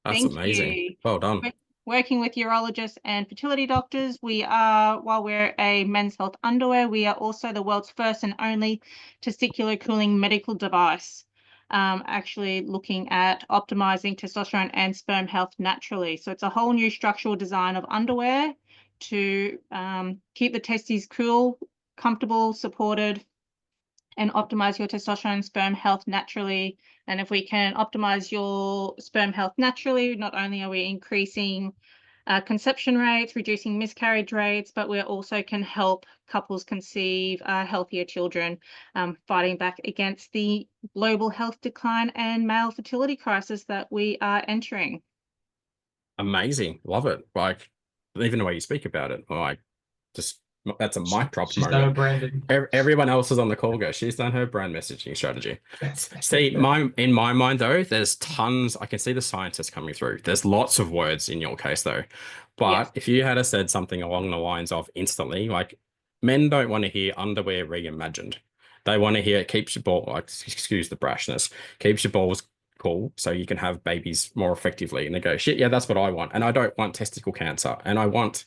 That's Thank amazing. you. Well done. Working with urologists and fertility doctors. We are, while we're a men's health underwear, we are also the world's first and only testicular cooling medical device, actually looking at optimizing testosterone and sperm health naturally. So it's a whole new structural design of underwear to keep the testes cool, comfortable, supported, and optimize your testosterone and sperm health naturally. And if we can optimize your sperm health naturally, not only are we increasing conception rates, reducing miscarriage rates, but we also can help couples conceive healthier children, fighting back against the global health decline and male fertility crisis that we are entering. Amazing. Love it. Like, even the way you speak about it, like, just that's a mic drop She's done her moment. branding. Everyone else is on the call. She's done her brand messaging strategy. See, in my mind though, there's tons. I can see the scientists coming through. There's lots of words in your case though, but Yes. if you had said something along the lines of instantly, like, men don't want to hear underwear reimagined. They want to hear it keeps your ball, like, excuse the brashness, keeps your balls cool so you can have babies more effectively. And they go, shit, yeah, that's what I want. And I don't want testicle cancer. And I want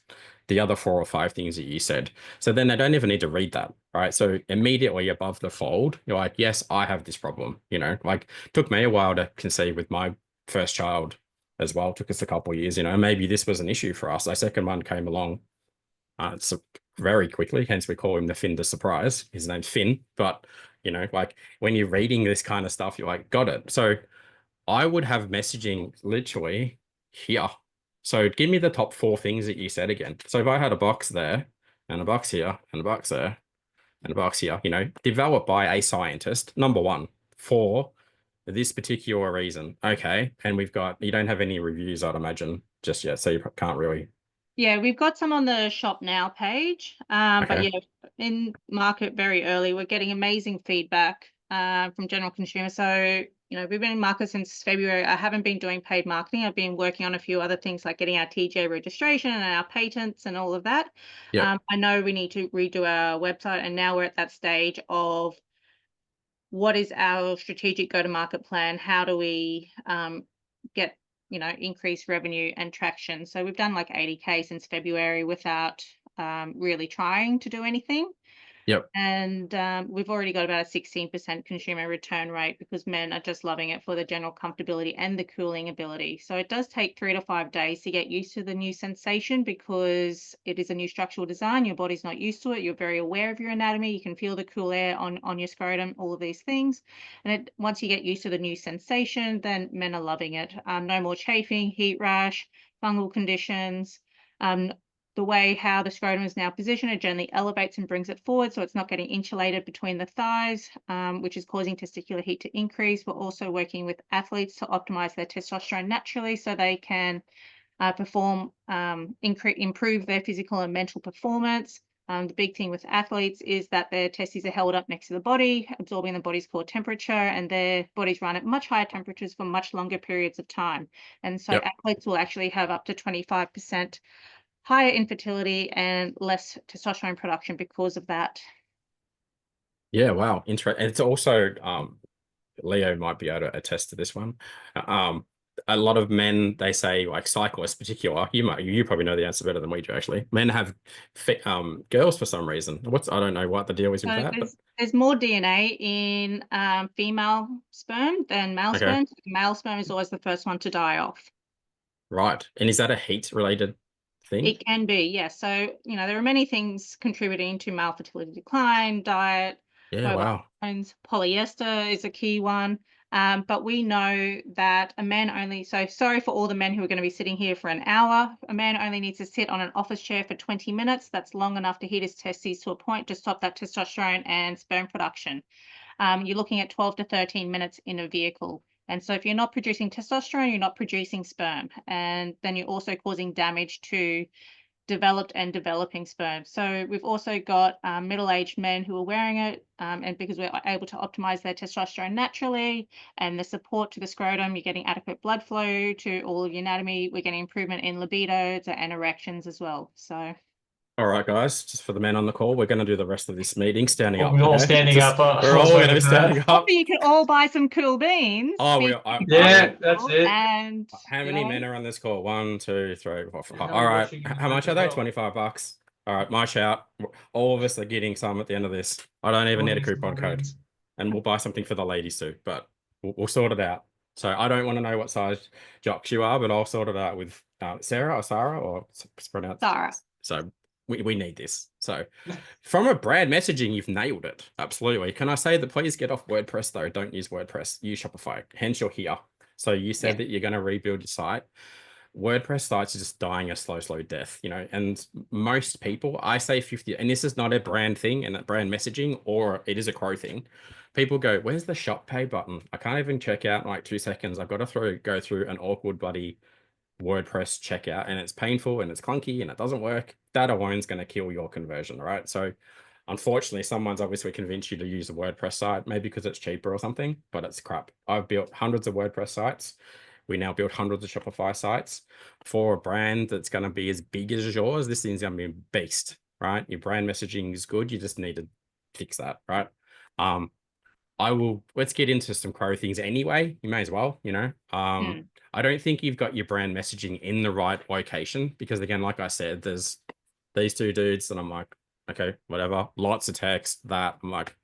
the other 4 or 5 things that you said. So then they don't even need to read that, right? So immediately above the fold, you're like, yes, I have this problem. You know, like, took me a while to conceive with my first child as well. Took us a couple of years, you know, maybe this was an issue for us. Our second one came along so very quickly, hence we call him the Finn the Surprise. His name's Finn, but you know, like, when you're reading this kind of stuff, you're like, got it. So I would have messaging literally here. So give me the top 4 things that you said again. So if I had a box there and a box here and a box there and a box here, you know, developed by a scientist, number 1, for this particular reason. Okay. And you don't have any reviews, I'd imagine, just yet. So you can't really. Yeah, we've got some on the Shop Now page, but Okay. yeah, in market very early. We're getting amazing feedback from general consumers. So, you know, we've been in market since February. I haven't been doing paid marketing. I've been working on a few other things like getting our TJ registration and our patents and all of that. Yep. I know we need to redo our website, and now we're at that stage of what is our strategic go-to-market plan? How do we get, you know, increased revenue and traction? So we've done like 80K since February without really trying to do anything. Yep. And we've already got about a 16% consumer return rate because men are just loving it for the general comfortability and the cooling ability. So it does take 3 to 5 days to get used to the new sensation because it is a new structural design. Your body's not used to it. You're very aware of your anatomy. You can feel the cool air on your scrotum, all of these things. And once you get used to the new sensation, then men are loving it. No more chafing, heat rash, fungal conditions. The way how the scrotum is now positioned, it generally elevates and brings it forward, so it's not getting insulated between the thighs, which is causing testicular heat to increase. We're also working with athletes to optimize their testosterone naturally so they can perform, improve their physical and mental performance. The big thing with athletes is that their testes are held up next to the body, absorbing the body's core temperature, and their bodies run at much higher temperatures for much longer periods of time. And so athletes will actually have up to 25% higher infertility and less testosterone production because of that. Yeah, wow. Interesting. And it's also, Leo might be able to attest to this one. A lot of men, they say, like cyclists particular, you probably know the answer better than we do actually. Men have girls for some reason. I don't know what the deal is with that. There's more DNA in female sperm than male sperm. Male sperm is always the first one to die off. Right. And is that a heat related thing? It can be, yes. So, you know, there are many things contributing to male fertility decline, diet, polyester is a key one. But we know that a man only, so sorry for all the men who are going to be sitting here for an hour, a man only needs to sit on an office chair for 20 minutes. That's long enough to heat his testes to a point to stop that testosterone and sperm production. You're looking at 12 to 13 minutes in a vehicle. And so if you're not producing testosterone, you're not producing sperm, and then you're also causing damage to developed and developing sperm. So we've also got middle-aged men who are wearing it, and because we're able to optimize their testosterone naturally and the support to the scrotum, you're getting adequate blood flow to all of your anatomy. We're getting improvement in libido and erections as well. So. All right, guys, just for the men on the call, we're going to do the rest of this meeting standing up. We're all okay? standing Just- up. We're all going to be standing up. Hopefully you can all buy some cool beans. Oh, yeah, that's it. And how many men are on this call? 1, 2, 3, 4, 5. Yeah, All right. watching is How much are as they? well. $25. All right, my shout. All of us are getting some at the end of this. I don't even need a coupon code. And we'll buy something for the ladies too, but we'll sort it out. So I don't want to know what size jocks you are, but I'll sort it out with Sarah or it's pronounced Sarah. So we need this. So from a brand messaging, you've nailed it. Absolutely. Can I say that please get off WordPress though? Don't use WordPress. Use Shopify. Hence you're here. So you said that you're going to rebuild your site. WordPress sites are just dying a slow death, you know, and most people, I say 50, and this is not a brand thing and a brand messaging, or it is a Crow thing. People go, where's the shop pay button? I can't even check out in like 2 seconds. I've got to go through an awkward bloody WordPress checkout, and it's painful and it's clunky and it doesn't work. That alone is going to kill your conversion, right? So unfortunately, someone's obviously convinced you to use a WordPress site, maybe because it's cheaper or something, but it's crap. I've built hundreds of WordPress sites. We now build hundreds of Shopify sites. For a brand that's going to be as big as yours, this thing's going to be a beast, right? Your brand messaging is good. You just need to fix that, right? Let's get into some Crow things anyway. You may as well, you know. I don't think you've got your brand messaging in the right location because, again, like I said, there's these two dudes and I'm like, okay, whatever. Lots of text that I'm like,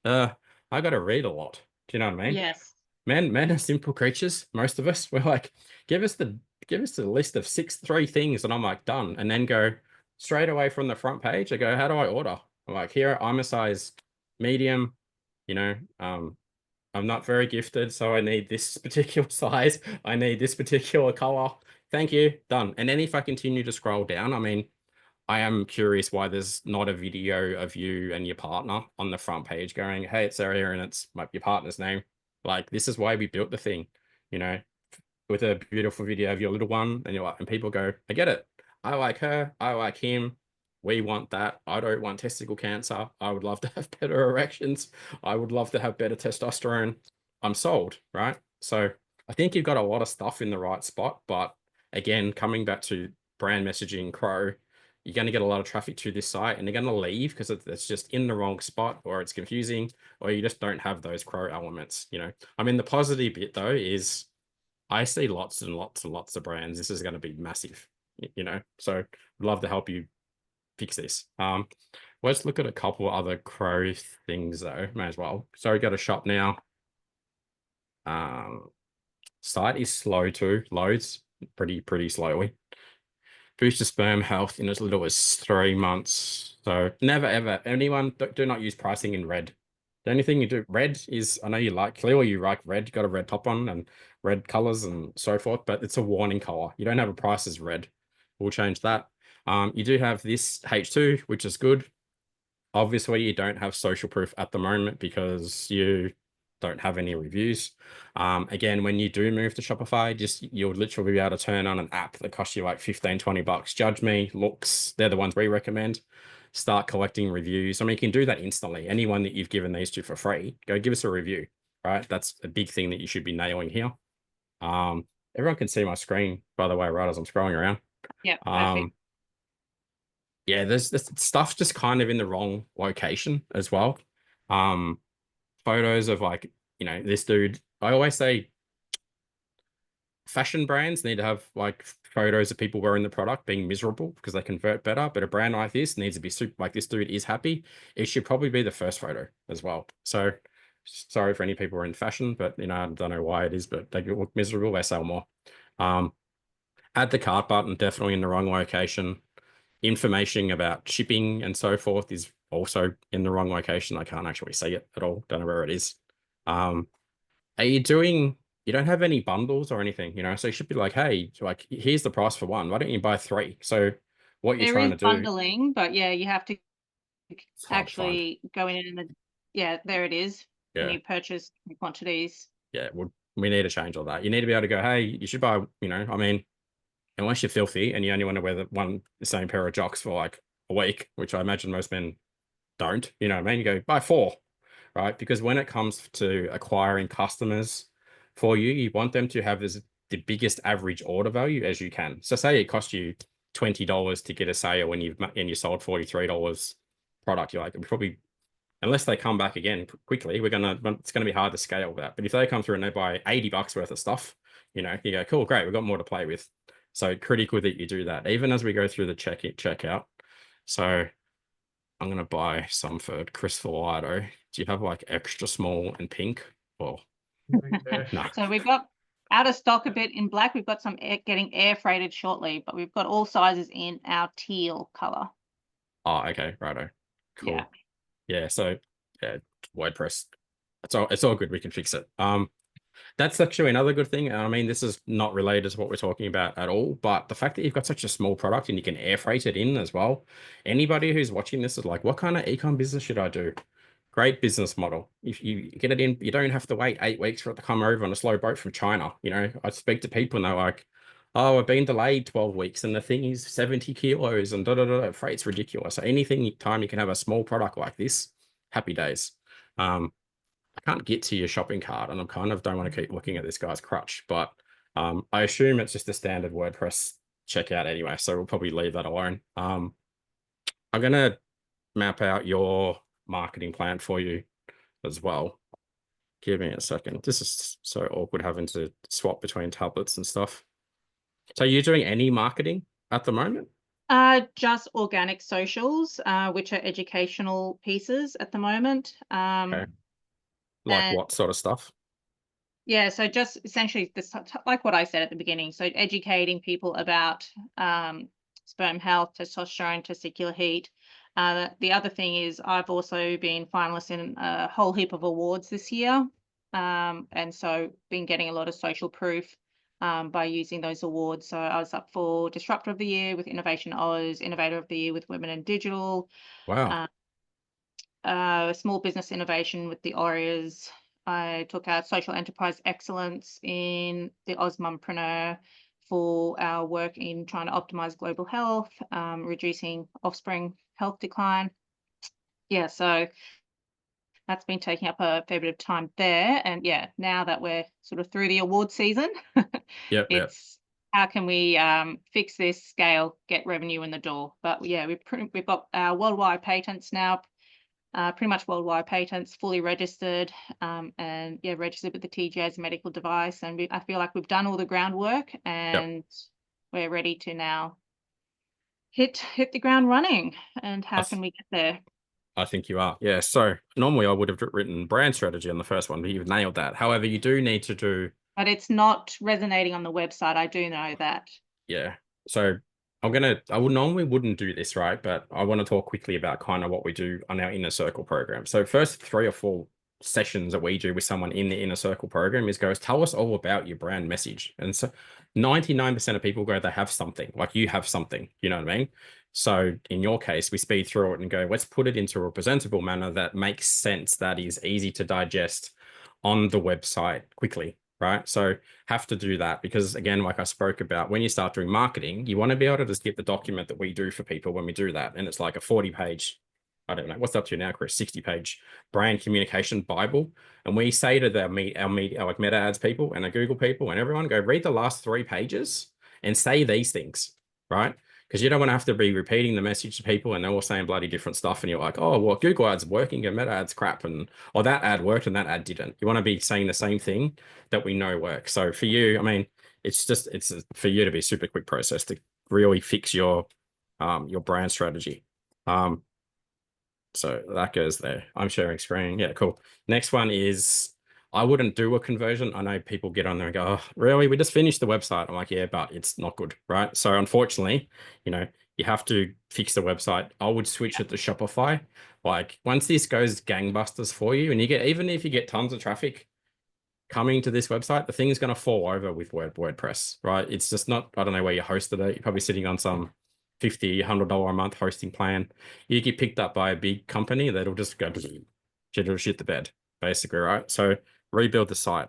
I got to read a lot. Do you know what I mean? Yes. Men are simple creatures. Most of us, we're like, give us the list of 3 things, and I'm like, done. And then go straight away from the front page. I go, how do I order? I'm like, here, I'm a size medium. You know, I'm not very gifted, so I need this particular size. I need this particular color. Thank you, done. And then if I continue to scroll down, I mean, I am curious why there's not a video of you and your partner on the front page going, hey, it's Sarah here, and it's your partner's name. Like, this is why we built the thing, you know, with a beautiful video of your little one, and you're like, and people go, I get it. I like her. I like him. We want that. I don't want testicle cancer. I would love to have better erections. I would love to have better testosterone. I'm sold, right? So I think you've got a lot of stuff in the right spot. But again, coming back to brand messaging Crow, you're going to get a lot of traffic to this site and they're going to leave because it's just in the wrong spot, or it's confusing, or you just don't have those Crow elements, you know. I mean, the positive bit though is I see lots and lots and lots of brands. This is going to be massive, you know, so I'd love to help you fix this. Let's look at a couple other Crow things though, may as well. So we go to shop now. Site is slow too, loads pretty slowly. Boost your sperm health in as little as 3 months. So never ever, anyone, do not use pricing in red. The only thing you do, red is, I know you like, clearly you like red, you got a red top on and red colors and so forth, but it's a warning color. You don't have a price as red. We'll change that. You do have this H2, which is good. Obviously, you don't have social proof at the moment because you don't have any reviews. Again, when you do move to Shopify, you'll literally be able to turn on an app that costs you like $15-20. Judge Me, Looks, they're the ones we recommend. Start collecting reviews. I mean, you can do that instantly. Anyone that you've given these to for free, go give us a review, right? That's a big thing that you should be nailing here. Everyone can see my screen, by the way, right as I'm scrolling around. Yeah, perfect. Yeah, there's this stuff just kind of in the wrong location as well. Photos of like, you know, this dude, I always say fashion brands need to have like photos of people wearing the product being miserable because they convert better. But a brand like this needs to be super, like this dude is happy. It should probably be the first photo as well. So sorry for any people who are in fashion, but you know, I don't know why it is, but they look miserable, they sell more. Add the cart button, definitely in the wrong location. Information about shipping and so forth is also in the wrong location. I can't actually see it at all. Don't know where it is. Are you don't have any bundles or anything, you know? So you should be like, hey, like, here's the price for one. Why don't you buy 3? So what you're trying to do. Bundling, but yeah, you have to actually go in and yeah, there it is. Yeah. And you purchase quantities. Yeah, well, we need to change all that. You need to be able to go, hey, you should buy, you know, I mean, unless you're filthy and you only want to wear the same pair of jocks for like a week, which I imagine most men don't, you know what I mean? You go, buy 4, right? Because when it comes to acquiring customers for you, you want them to have the biggest average order value as you can. So say it costs you $20 to get a sale when you sold $43 product, you're like, probably, unless they come back again quickly, it's gonna be hard to scale that. But if they come through and they buy $80 worth of stuff, you know, you go, cool, great, we've got more to play with. So critical that you do that, even as we go through the checkout. So I'm gonna buy some for Chris Filato. Do you have like extra small and pink? Or no? So we've got out of stock a bit in black. We've got some getting air freighted shortly, but we've got all sizes in our teal color. Oh, okay, righto, cool. Yeah, so yeah, WordPress, it's all good. We can fix it. That's actually another good thing. I mean, this is not related to what we're talking about at all, but the fact that you've got such a small product and you can air freight it in as well. Anybody who's watching this is like, what kind of ecom business should I do? Great business model. If you get it in, you don't have to wait 8 weeks for it to come over on a slow boat from China. You know, I speak to people and they're like, oh, I've been delayed 12 weeks and the thing is 70 kilos and freight's ridiculous. So time you can have a small product like this, happy days. I can't get to your shopping cart and I kind of don't want to keep looking at this guy's crutch, but I assume it's just a standard WordPress checkout anyway. So we'll probably leave that alone. I'm going to map out your marketing plan for you as well. Give me a second. This is so awkward having to swap between tablets and stuff. So you're doing any marketing at the moment? Just organic socials, which are educational pieces at the moment. Okay. Like what sort of stuff? Yeah, so just essentially this, like what I said at the beginning. So educating people about sperm health, testosterone, testicular heat. The other thing is I've also been finalist in a whole heap of awards this year. And so been getting a lot of social proof by using those awards. So I was up for Disruptor of the Year with Innovation Oz, Innovator of the Year with Women in Digital. Wow. Small Business Innovation with the Aureas. I took out Social Enterprise Excellence in the Osmumpreneur for our work in trying to optimize global health, reducing offspring health decline. Yeah, so that's been taking up a fair bit of time there. And yeah, now that we're sort of through the award season, it's how can we fix this, scale, get revenue in the door? But yeah, we've got our worldwide patents now. Pretty much worldwide patents, fully registered, and yeah, registered with the TGA as a medical device. And I feel like we've done all the groundwork, and we're ready to now hit the ground running. And how can we get there? I think you are. Yeah. So normally I would have written brand strategy on the first one, but you've nailed that. However, you do need to do. But it's not resonating on the website. I do know that. Yeah. So I would normally wouldn't do this, right? But I want to talk quickly about kind of what we do on our Inner Circle program. So first 3 or 4 sessions that we do with someone in the Inner Circle program tell us all about your brand message. And so 99% of people go, they have something, like you have something, you know what I mean? So in your case, we speed through it and go, let's put it into a presentable manner that makes sense, that is easy to digest on the website quickly. Right. So have to do that because, again, like I spoke about, when you start doing marketing, you want to be able to just get the document that we do for people when we do that. And it's like a 40-page, I don't know, what's up to now, Chris, 60-page brand communication Bible. And we say to our like meta ads people and the Google people and everyone, go read the last 3 pages and say these things, right? Because you don't want to have to be repeating the message to people and they're all saying bloody different stuff. And you're like, oh, well, Google ads working and meta ads crap. Or that ad worked and that ad didn't. You want to be saying the same thing that we know works. So for you, I mean, it's for you to be a super quick process to really fix your brand strategy. So that goes there. I'm sharing screen. Yeah, cool. Next one is, I wouldn't do a conversion. I know people get on there and go, oh, really? We just finished the website. I'm like, yeah, but it's not good, right? So unfortunately, you know, you have to fix the website. I would switch it to Shopify. Like once this goes gangbusters for you and even if you get tons of traffic coming to this website, the thing is going to fall over with WordPress, right? It's just not, I don't know where you hosted it. You're probably sitting on some $50, $100 a month hosting plan. You get picked up by a big company that'll just go shit the bed, basically, right? So rebuild the site.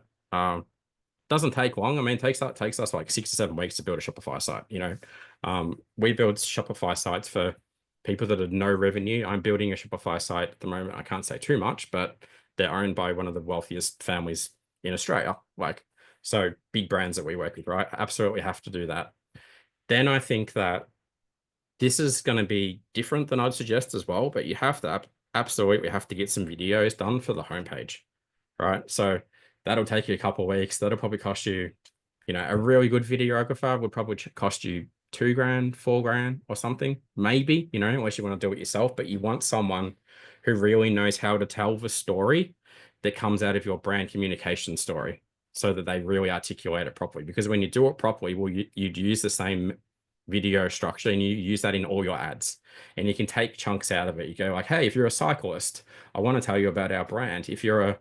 doesn't take long. I mean, it takes us like 6 to 7 weeks to build a Shopify site. You know, we build Shopify sites for people that have no revenue. I'm building a Shopify site at the moment. I can't say too much, but they're owned by one of the wealthiest families in Australia. Like, so big brands that we work with, right? Absolutely have to do that. Then I think that this is going to be different than I'd suggest as well, but you have to absolutely have to get some videos done for the homepage, right? So that'll take you a couple of weeks. That'll probably cost you, you know, a really good videographer would probably cost you $2,000, $4,000 or something, maybe, you know, unless you want to do it yourself, but you want someone who really knows how to tell the story that comes out of your brand communication story so that they really articulate it properly. Because when you do it properly, well, you'd use the same video structure and you use that in all your ads, and you can take chunks out of it. You go like, hey, if you're a cyclist, I want to tell you about our brand. If you're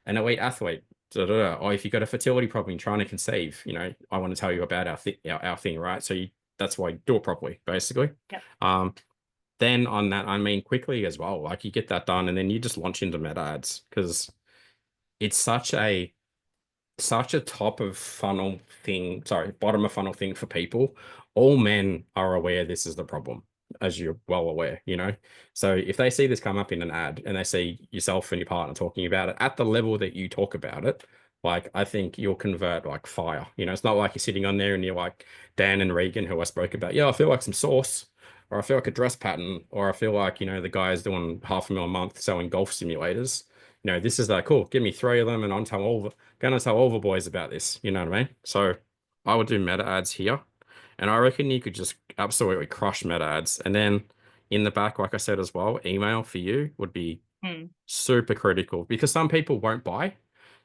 an elite athlete, or if you've got a fertility problem trying to conceive, you know, I want to tell you about our thing, right? So that's why you do it properly, basically. Yep. Then on that, I mean, quickly as well, like you get that done and then you just launch into meta ads, because it's such a top of funnel thing, bottom of funnel thing for people. All men are aware this is the problem, as you're well aware, you know? So if they see this come up in an ad and they see yourself and your partner talking about it at the level that you talk about it, like, I think you'll convert like fire. You know, it's not like you're sitting on there and you're like Dan and Regan, who I spoke about. Yeah, I feel like some sauce, or I feel like a dress pattern, or I feel like, you know, the guy's doing $500,000 a month selling golf simulators. You know, this is like, cool, give me 3 of them and I'm gonna tell all the boys about this. You know what I mean? So I would do meta ads here. And I reckon you could just absolutely crush meta ads. And then in the back, like I said as well, email for you would be super critical, because some people won't buy.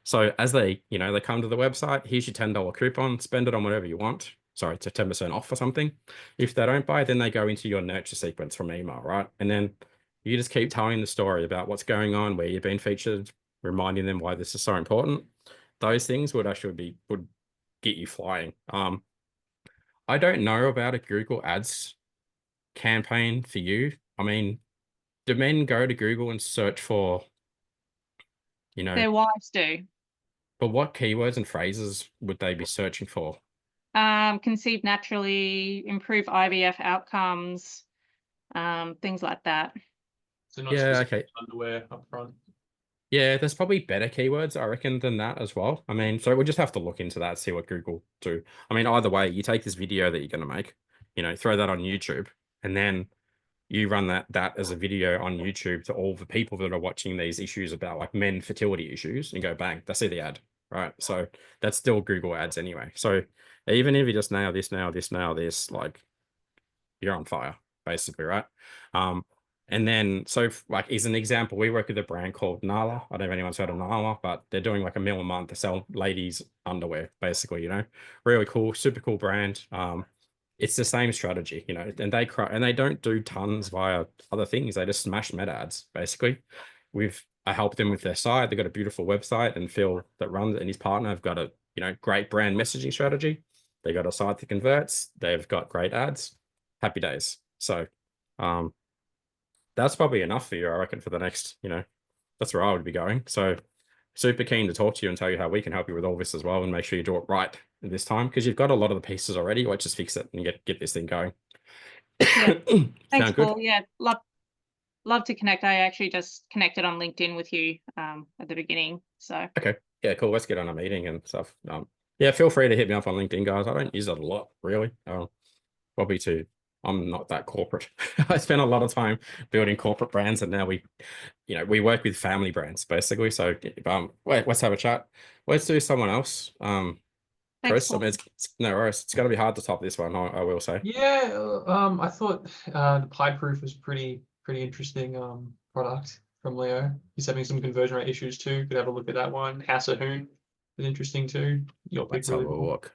So as they, you know, they come to the website, here's your $10 coupon, spend it on whatever you want. Sorry, it's a 10% off or something. If they don't buy, then they go into your nurture sequence from email, right? And then you just keep telling the story about what's going on, where you've been featured, reminding them why this is so important. Those things would get you flying. I don't know about a Google Ads campaign for you. I mean, do men go to Google and search for, you know, Their wives do. but what keywords and phrases would they be searching for? Conceive naturally, improve IVF outcomes, things like that. So not Yeah, specific okay. underwear up front. Yeah, there's probably better keywords, I reckon, than that as well. I mean, so we'll just have to look into that, see what Google do. I mean, either way, you take this video that you're going to make, you know, throw that on YouTube, and then you run that as a video on YouTube to all the people that are watching these issues about like men fertility issues, and go bang, they see the ad, right? So that's still Google ads anyway. So even if you just nail this, like, you're on fire, basically, right? And then, so like, as an example, we work with a brand called Nala. I don't know if anyone's heard of Nala, but they're doing like $1 million a month to sell ladies underwear, basically, you know, really cool, super cool brand. It's the same strategy, you know, and they don't do tons via other things. They just smash meta ads, basically. I helped them with their site. They've got a beautiful website, and Phil that runs it and his partner have got a, you know, great brand messaging strategy. They got a site that converts. They've got great ads. Happy days. So, that's probably enough for you, I reckon, for the next, you know, that's where I would be going. So super keen to talk to you and tell you how we can help you with all this as well, and make sure you do it right this time, because you've got a lot of the pieces already. Let's just fix it and get this thing going. Yeah. Thanks, Sound good? Paul. Yeah, love to connect. I actually just connected on LinkedIn with you at the beginning. So okay, yeah, cool. Let's get on a meeting and stuff. Yeah, feel free to hit me up on LinkedIn, guys. I don't use it a lot, really. Probably too. I'm not that corporate. I spent a lot of time building corporate brands, and now we work with family brands, basically. So wait, let's have a chat. Let's do someone else. thanks, Chris, I Paul. mean, it's no worries. It's going to be hard to top this one, I will say. Yeah, I thought the Pie-Proof was pretty interesting product from Leo. He's having some conversion rate issues too. Could have a look at that one. House of Hoon is interesting too. Your pick, Let's have a really. look.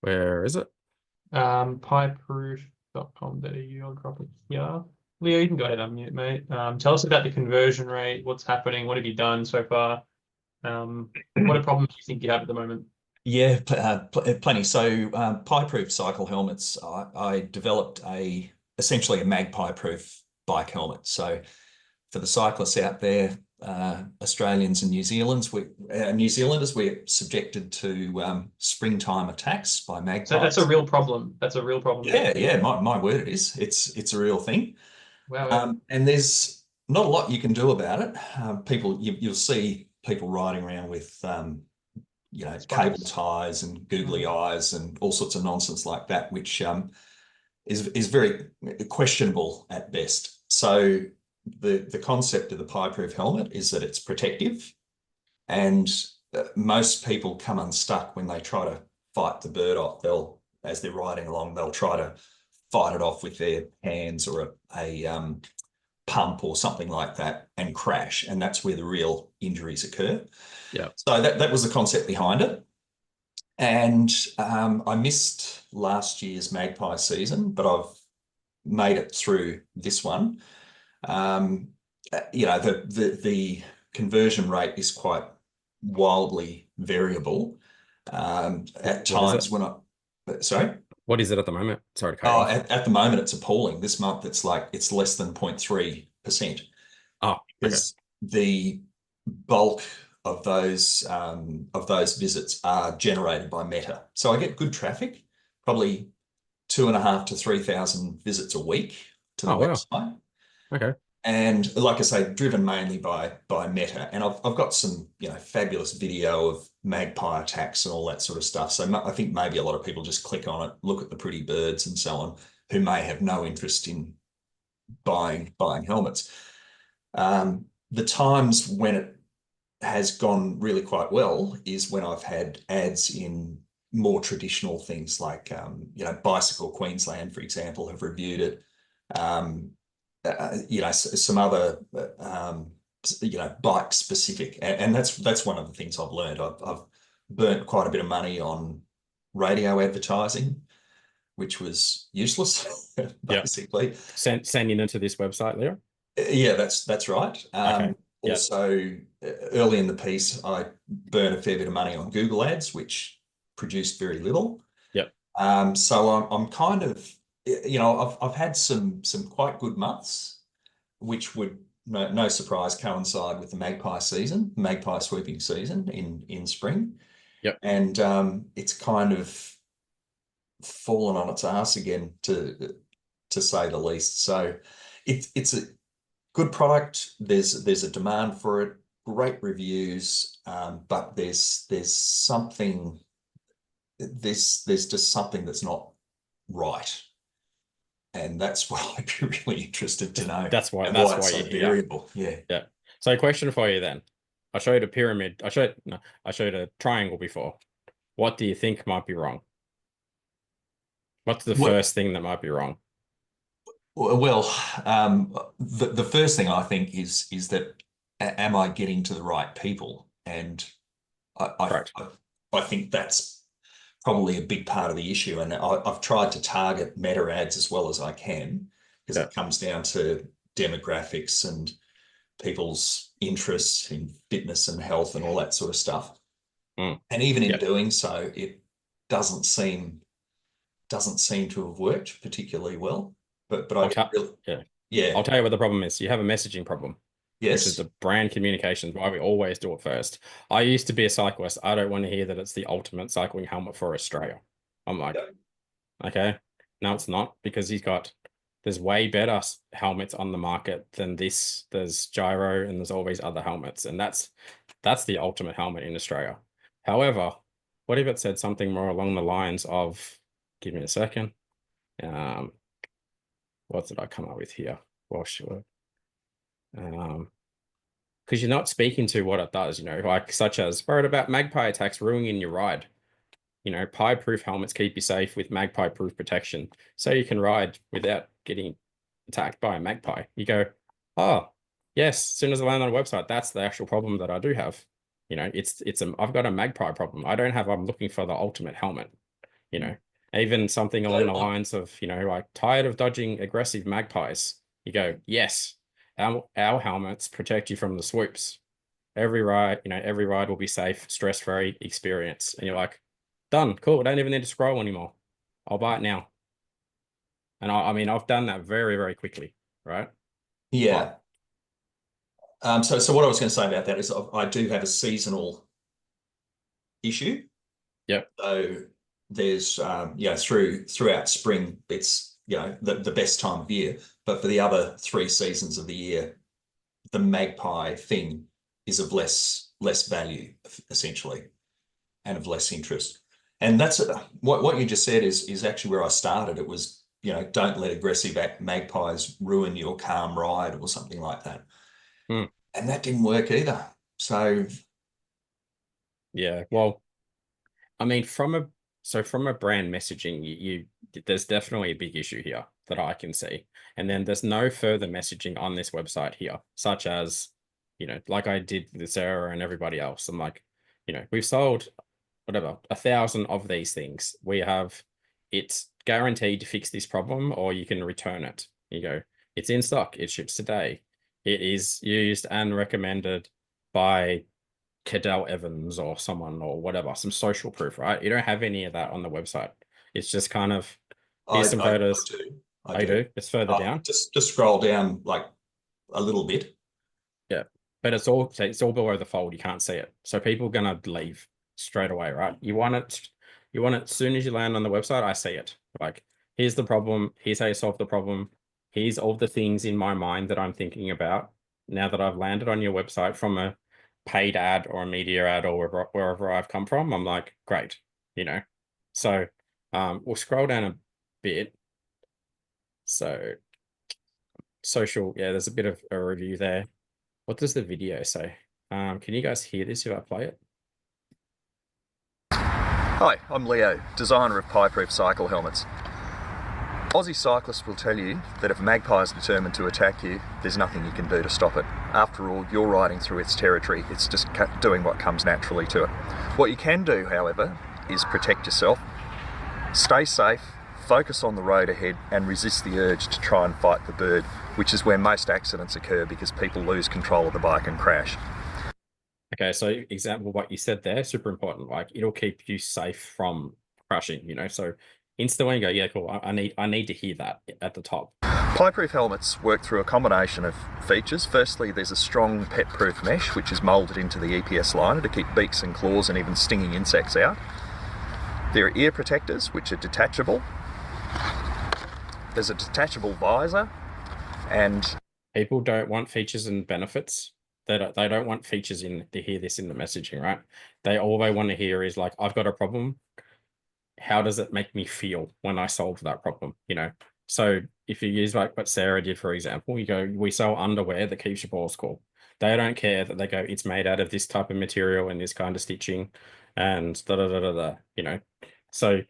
Where is it? Pieproof.com.au. I'll drop it here. Leo, you can go ahead and unmute, mate. Tell us about the conversion rate. What's happening? What have you done so far? What are problems you think you have at the moment? Yeah, plenty. So Pie-Proof cycle helmets, I developed essentially a magpie-proof bike helmet. So for the cyclists out there, Australians and New Zealanders, we're subjected to springtime attacks by magpies. So that's a real problem. That's a real problem. Yeah. My word, it is. It's a real thing. Wow. And there's not a lot you can do about it. You'll see people riding around with cable ties and googly eyes and all sorts of nonsense like that, which is very questionable at best. So the concept of the pie-proof helmet is that it's protective, and most people come unstuck when they try to fight the bird off. As they're riding along, they'll try to fight it off with their hands or a pump or something like that and crash, and that's where the real injuries occur. Yeah. So that was the concept behind it. And I missed last year's magpie season, but I've made it through this one. The conversion rate is quite wildly variable. At times when sorry? What is it at the moment? Sorry to cut you off. At the moment, it's appalling. This month, it's less than 0.3%. Oh, because the bulk of those visits are generated by Meta. So I get good traffic, probably 2,500 to 3,000 visits a week to the website. Wow. Okay. And like I say, driven mainly by Meta. And I've got some fabulous video of magpie attacks and all that sort of stuff. So I think maybe a lot of people just click on it, look at the pretty birds and so on, who may have no interest in buying helmets. The times when it has gone really quite well is when I've had ads in more traditional things like Bicycle Queensland, for example, have reviewed it. Some other bike specific, and that's one of the things I've learned. I've burnt quite a bit of money on radio advertising, which was useless, basically. Yep. Sending into this website, Leo? Yeah, that's right. Okay. Yep. Also, early in the piece, I burned a fair bit of money on Google Ads, which produced very little. Yep. So I'm kind of, I've had some quite good months, which would no surprise coincide with the magpie swooping season in spring. Yep. And it's kind of fallen on its ass again, to say the least. So it's a good product. There's a demand for it, great reviews, but there's just something that's not right. And that's what I'd be really interested to know. That's why it's so you're here. variable. Yeah. So question for you then. I showed a pyramid. I showed a triangle before. What do you think might be wrong? What's the first thing that might be wrong? Well, the first thing I think is that am I getting to the right people? And I think that's probably a big part of the issue. And I've tried to target Meta ads as well as I can, because it comes down to demographics and people's interests in fitness and health and all that sort of stuff. And even in doing so, it doesn't seem to have worked particularly well. But I'll tell you what the problem is. You have a messaging problem. Yes. Which is the brand communications, why we always do it first. I used to be a cyclist. I don't want to hear that it's the ultimate cycling helmet for Australia. I'm like, okay, no, it's not, because there's way better helmets on the market than this. There's Gyro and there's all these other helmets, and that's the ultimate helmet in Australia. However, what if it said something more along the lines of, give me a second. What did I come up with here? Well, sure. Because you're not speaking to what it does, like such as worried about magpie attacks ruining your ride. Pie-proof helmets keep you safe with magpie-proof protection, so you can ride without getting attacked by a magpie. You go, oh, yes, as soon as I land on a website, that's the actual problem that I do have. I've got a magpie problem. I'm looking for the ultimate helmet. Even something along the lines of, like tired of dodging aggressive magpies. You go, yes. Our helmets protect you from the swoops. Every ride will be safe, stress-free experience. And you're like, done, cool. I don't even need to scroll anymore. I'll buy it now. And I've done that very, very quickly, right? Yeah. So what I was going to say about that is I do have a seasonal issue. Yep. So there's throughout spring, it's the best time of year, but for the other 3 seasons of the year, the magpie thing is of less value essentially, and of less interest. And that's what you just said is actually where I started. It was, don't let aggressive magpies ruin your calm ride or something like that. And that didn't work either. So yeah, well, I mean, from a brand messaging, there's definitely a big issue here that I can see. And then there's no further messaging on this website here, such as, like I did with Sarah and everybody else. I'm like, we've sold whatever 1,000 of these things. It's guaranteed to fix this problem, or you can return it. You go, it's in stock, it ships today. It is used and recommended by Cadell Evans or someone or whatever, some social proof, right? You don't have any of that on the website. It's just kind of, here's some photos. I do. It's further down. Just scroll down like a little bit. Yeah, but it's all below the fold. You can't see it, so people are gonna leave straight away, right? You want it as soon as you land on the website. I see it. Like, here's the problem. Here's how you solve the problem. Here's all the things in my mind that I'm thinking about now that I've landed on your website from a paid ad or a media ad or wherever I've come from. I'm like, great, So we'll scroll down a bit. So social, yeah, there's a bit of a review there. What does the video say? Can you guys hear this if I play it? Hi, I'm Leo, designer of pie-proof cycle helmets. Aussie cyclists will tell you that if a magpie is determined to attack you, there's nothing you can do to stop it. After all, you're riding through its territory. It's just doing what comes naturally to it. What you can do, however, is protect yourself, stay safe, focus on the road ahead, and resist the urge to try and fight the bird, which is where most accidents occur because people lose control of the bike and crash. Okay, so example, what you said there, super important. Like, it'll keep you safe from crashing, so instantly go, yeah, cool. I need to hear that at the top. Pie-proof helmets work through a combination of features. Firstly, there's a strong pet-proof mesh, which is moulded into the EPS liner to keep beaks and claws and even stinging insects out. There are ear protectors, which are detachable. There's a detachable visor, and people don't want features and benefits. They don't want features to hear this in the messaging, right? All they want to hear is like, I've got a problem. How does it make me feel when I solve that problem? So if you use like what Sarah did, for example, you go, we sell underwear that keeps your balls cool. They don't care that they go, it's made out of this type of material and this kind of stitching and So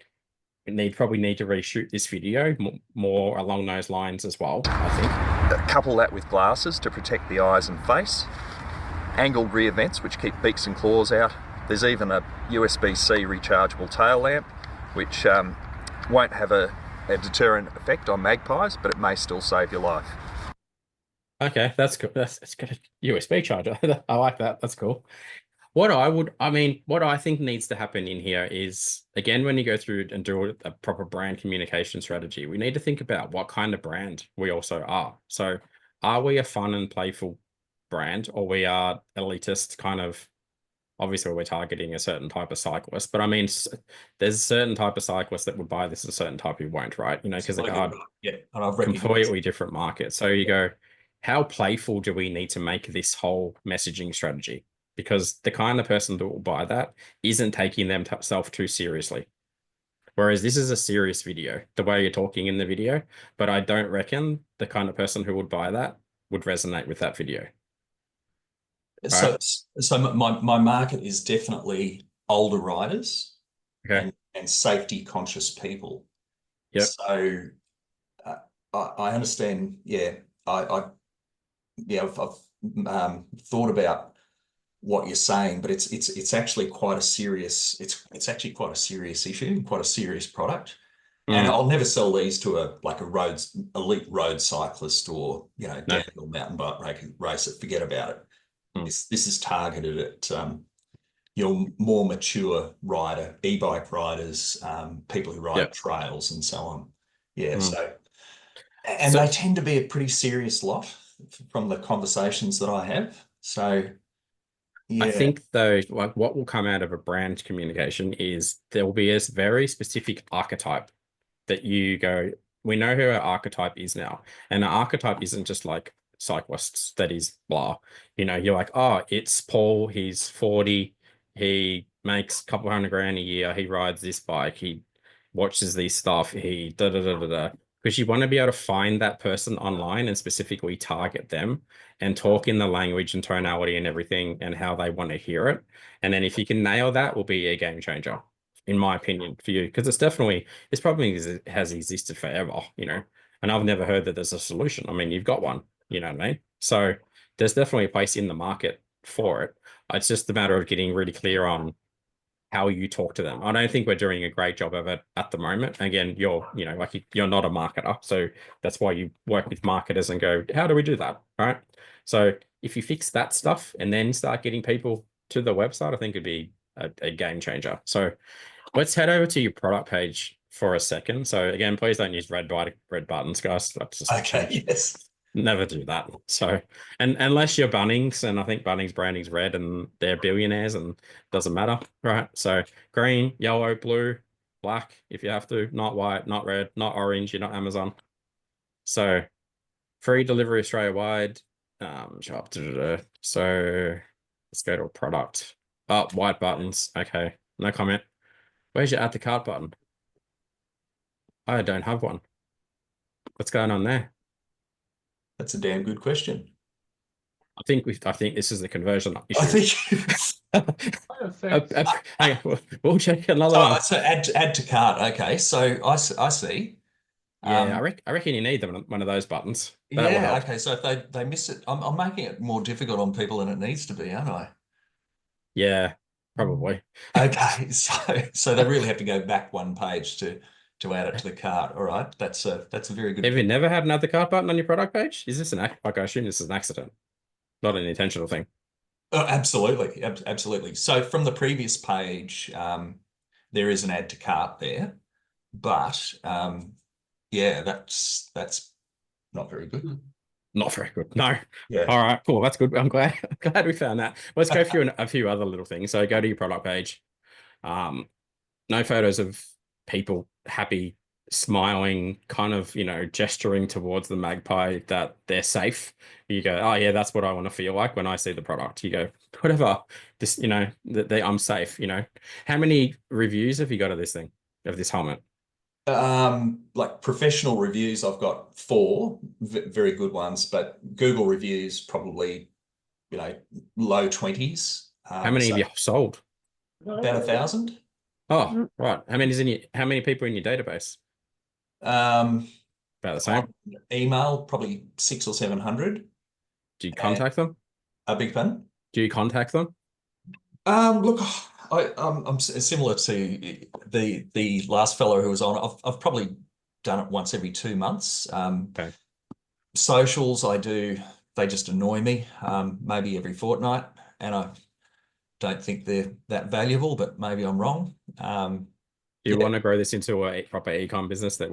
probably need to reshoot this video more along those lines as well, I think. Couple that with glasses to protect the eyes and face. Angled rear vents, which keep beaks and claws out. There's even a USB-C rechargeable tail lamp, which won't have a deterrent effect on magpies, but it may still save your life. Okay, that's good. That's good. USB charger. I like that. That's cool. What I think needs to happen in here is, again, when you go through and do a proper brand communication strategy, we need to think about what kind of brand we also are. So are we a fun and playful brand, or we are elitist kind of? Obviously, we're targeting a certain type of cyclist, but I mean, there's a certain type of cyclist that would buy this, a certain type who won't, right? Because they are completely different markets. So you go, how playful do we need to make this whole messaging strategy? Because the kind of person that will buy that isn't taking themselves too seriously. Whereas this is a serious video, the way you're talking in the video, but I don't reckon the kind of person who would buy that would resonate with that video. So my market is definitely older riders, okay, and safety conscious people. Yep. So I understand. Yeah, I've thought about what you're saying, but it's actually quite a serious. It's actually quite a serious issue, quite a serious product. And I'll never sell these to a elite road cyclist or downhill mountain bike racer. Forget about it. This is targeted at your more mature rider, e-bike riders, people who ride trails and so on. Yeah, so they tend to be a pretty serious lot from the conversations that I have. So, yeah. I think though, like what will come out of a brand communication is there will be a very specific archetype that you go, we know who our archetype is now. And an archetype isn't just like cyclists that is blah. You know, you're like, oh, it's Paul, he's 40, he makes a couple $100,000 a year, he rides this bike, he watches this stuff, he da da da da da. Because you want to be able to find that person online and specifically target them and talk in the language and tonality and everything and how they want to hear it. And then if you can nail that, will be a game changer, in my opinion, for you. Because it's probably has existed forever, you know, and I've never heard that there's a solution. I mean, you've got one, you know what I mean? So there's definitely a place in the market for it. It's just a matter of getting really clear on how you talk to them. I don't think we're doing a great job of it at the moment. Again, you're not a marketer, so that's why you work with marketers and go, how do we do that? All right. So if you fix that stuff and then start getting people to the website, I think it'd be a game changer. So let's head over to your product page for a second. So again, please don't use red buttons, guys. That's just Okay, yes. Never do that. So, and unless you're Bunnings, and I think Bunnings branding's red and they're billionaires and doesn't matter, right? So green, yellow, blue, black, if you have to, not white, not red, not orange, you're not Amazon. So free delivery Australia-wide. Shop. So let's go to a product. Oh, white buttons. Okay, no comment. Where's your add to cart button? I don't have one. What's going on there? That's a damn good question. I think this is the conversion issue. I think Hang on, we'll check another one. So add to cart. Okay, so I see. Yeah, I reckon you need one of those buttons. That will Yeah. help. Okay. So if they miss it, I'm making it more difficult on people than it needs to be, aren't I? Yeah, probably. Okay. So they really have to go back one page to add it to the cart. All right. That's a very good. Have you never had another cart button on your product page? Is this I assume this is an accident, not an intentional thing. Oh, absolutely, absolutely. So from the previous page, there is an add to cart there, but yeah, that's not very good. Not very good. No. Yeah. All right, cool. That's good. I'm glad we found that. Let's go through a few other little things. So go to your product page. No photos of people happy, smiling, kind of, you know, gesturing towards the magpie that they're safe. You go, oh yeah, that's what I want to feel like when I see the product. You go, whatever, this, you know, I'm safe, you know. How many reviews have you got of this thing, of this helmet? Like professional reviews, I've got 4 very good ones, but Google reviews probably, you know, low 20s. How many have you sold? About 1,000. Oh, right. How many people in your database? About the same. Email, probably 600 or 700. Do you contact them? A big fan. Do you contact them? Look, I'm similar to the last fellow who was on. I've probably done it once every 2 months. Okay. Socials, I do. They just annoy me. Maybe every fortnight, and I don't think they're that valuable, but maybe I'm wrong. Do you want to grow this into a proper e-com business that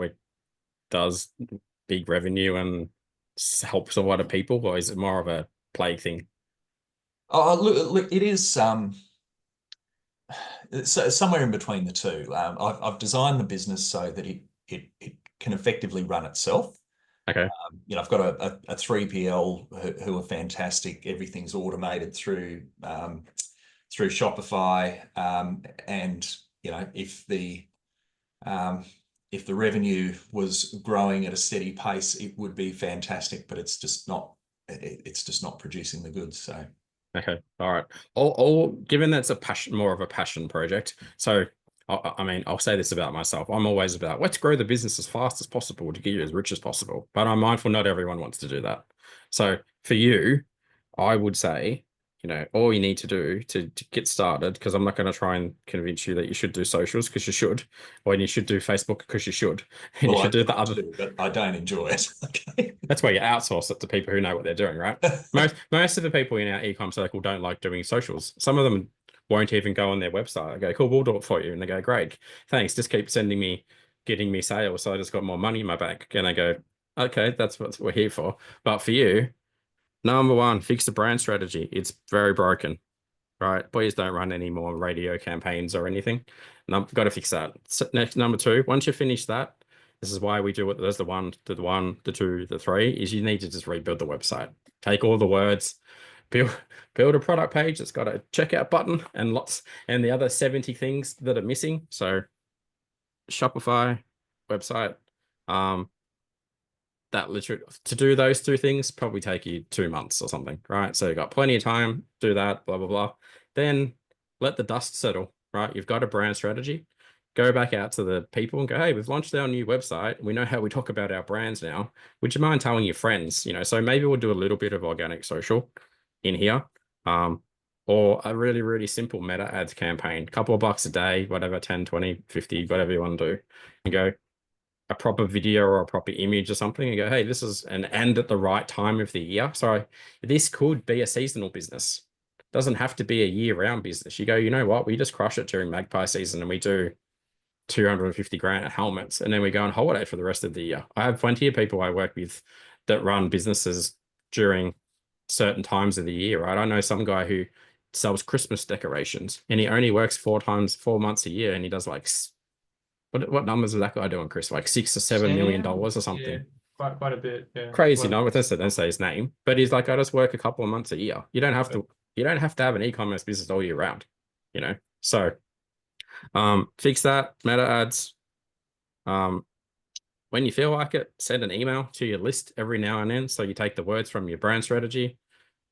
does big revenue and helps a lot of people, or is it more of a plague thing? Oh, look, it is somewhere in between the two. I've designed the business so that it can effectively run itself. Okay. You know, I've got a 3PL who are fantastic. Everything's automated through Shopify, and you know, if the revenue was growing at a steady pace, it would be fantastic. But it's just not. It's just not producing the goods. So. Okay. All right. All given that's more of a passion project. So, I mean, I'll say this about myself. I'm always about let's grow the business as fast as possible to get you as rich as possible. But I'm mindful not everyone wants to do that. So for you, I would say, you know, all you need to do to get started, because I'm not going to try and convince you that you should do socials because you should, or you should do Facebook because you should, and you should do the other. But I don't enjoy it. Okay. That's why you outsource it to people who know what they're doing, right? most of the people in our e-com circle don't like doing socials. Some of them won't even go on their website. I go, cool, we'll do it for you, and they go, great, thanks. Just keep getting me sales, so I just got more money in my bank. And I go, okay, that's what we're here for. But for you, Number one, fix the brand strategy. It's very broken, right? Please don't run any more radio campaigns or anything. Got to fix that. So next, number two, once you finish that, this is why we do it. There's the one, the two, the three, is you need to just rebuild the website. Take all the words, build a product page that's got a checkout button and the other 70 things that are missing. So Shopify website, that literally, to do those two things probably take you 2 months or something, right? So you've got plenty of time, do that, blah, blah, blah. Then let the dust settle, right? You've got a brand strategy. Go back out to the people and go, hey, we've launched our new website. We know how we talk about our brands now. Would you mind telling your friends? So maybe we'll do a little bit of organic social in here, or a really, really simple meta ads campaign, couple of bucks a day, whatever, 10, 20, 50, whatever you want to do, and go a proper video or a proper image or something and go, hey, this is and at the right time of the year. So this could be a seasonal business. It doesn't have to be a year-round business. You go, you know what? We just crush it during magpie season and we do 250 grand at helmets, and then we go on holiday for the rest of the year. I have plenty of people I work with that run businesses during certain times of the year, right? I know some guy who sells Christmas decorations and he only works 4 months a year, and he does like, what numbers is that guy doing, Chris? Like $6 or $7 million or something. Yeah, quite a bit. Yeah. Crazy number. Don't say his name, but he's like, I just work a couple of months a year. You don't have to have an e-commerce business all year round, So fix that, meta ads. When you feel like it, send an email to your list every now and then. So you take the words from your brand strategy.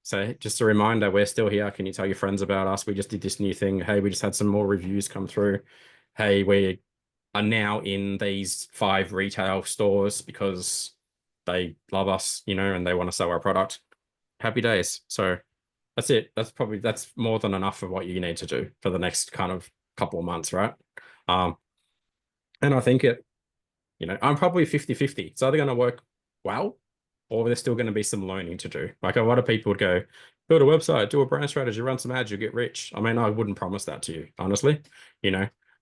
So just a reminder, we're still here. Can you tell your friends about us? We just did this new thing. Hey, we just had some more reviews come through. Hey, we are now in these 5 retail stores because they love us, and they want to sell our product. Happy days. So that's it. That's more than enough of what you need to do for the next kind of couple of months, right? And I think I'm probably 50-50. It's either going to work well, or there's still going to be some learning to do. Like a lot of people would go, build a website, do a brand strategy, run some ads, you'll get rich. I mean, I wouldn't promise that to you, honestly.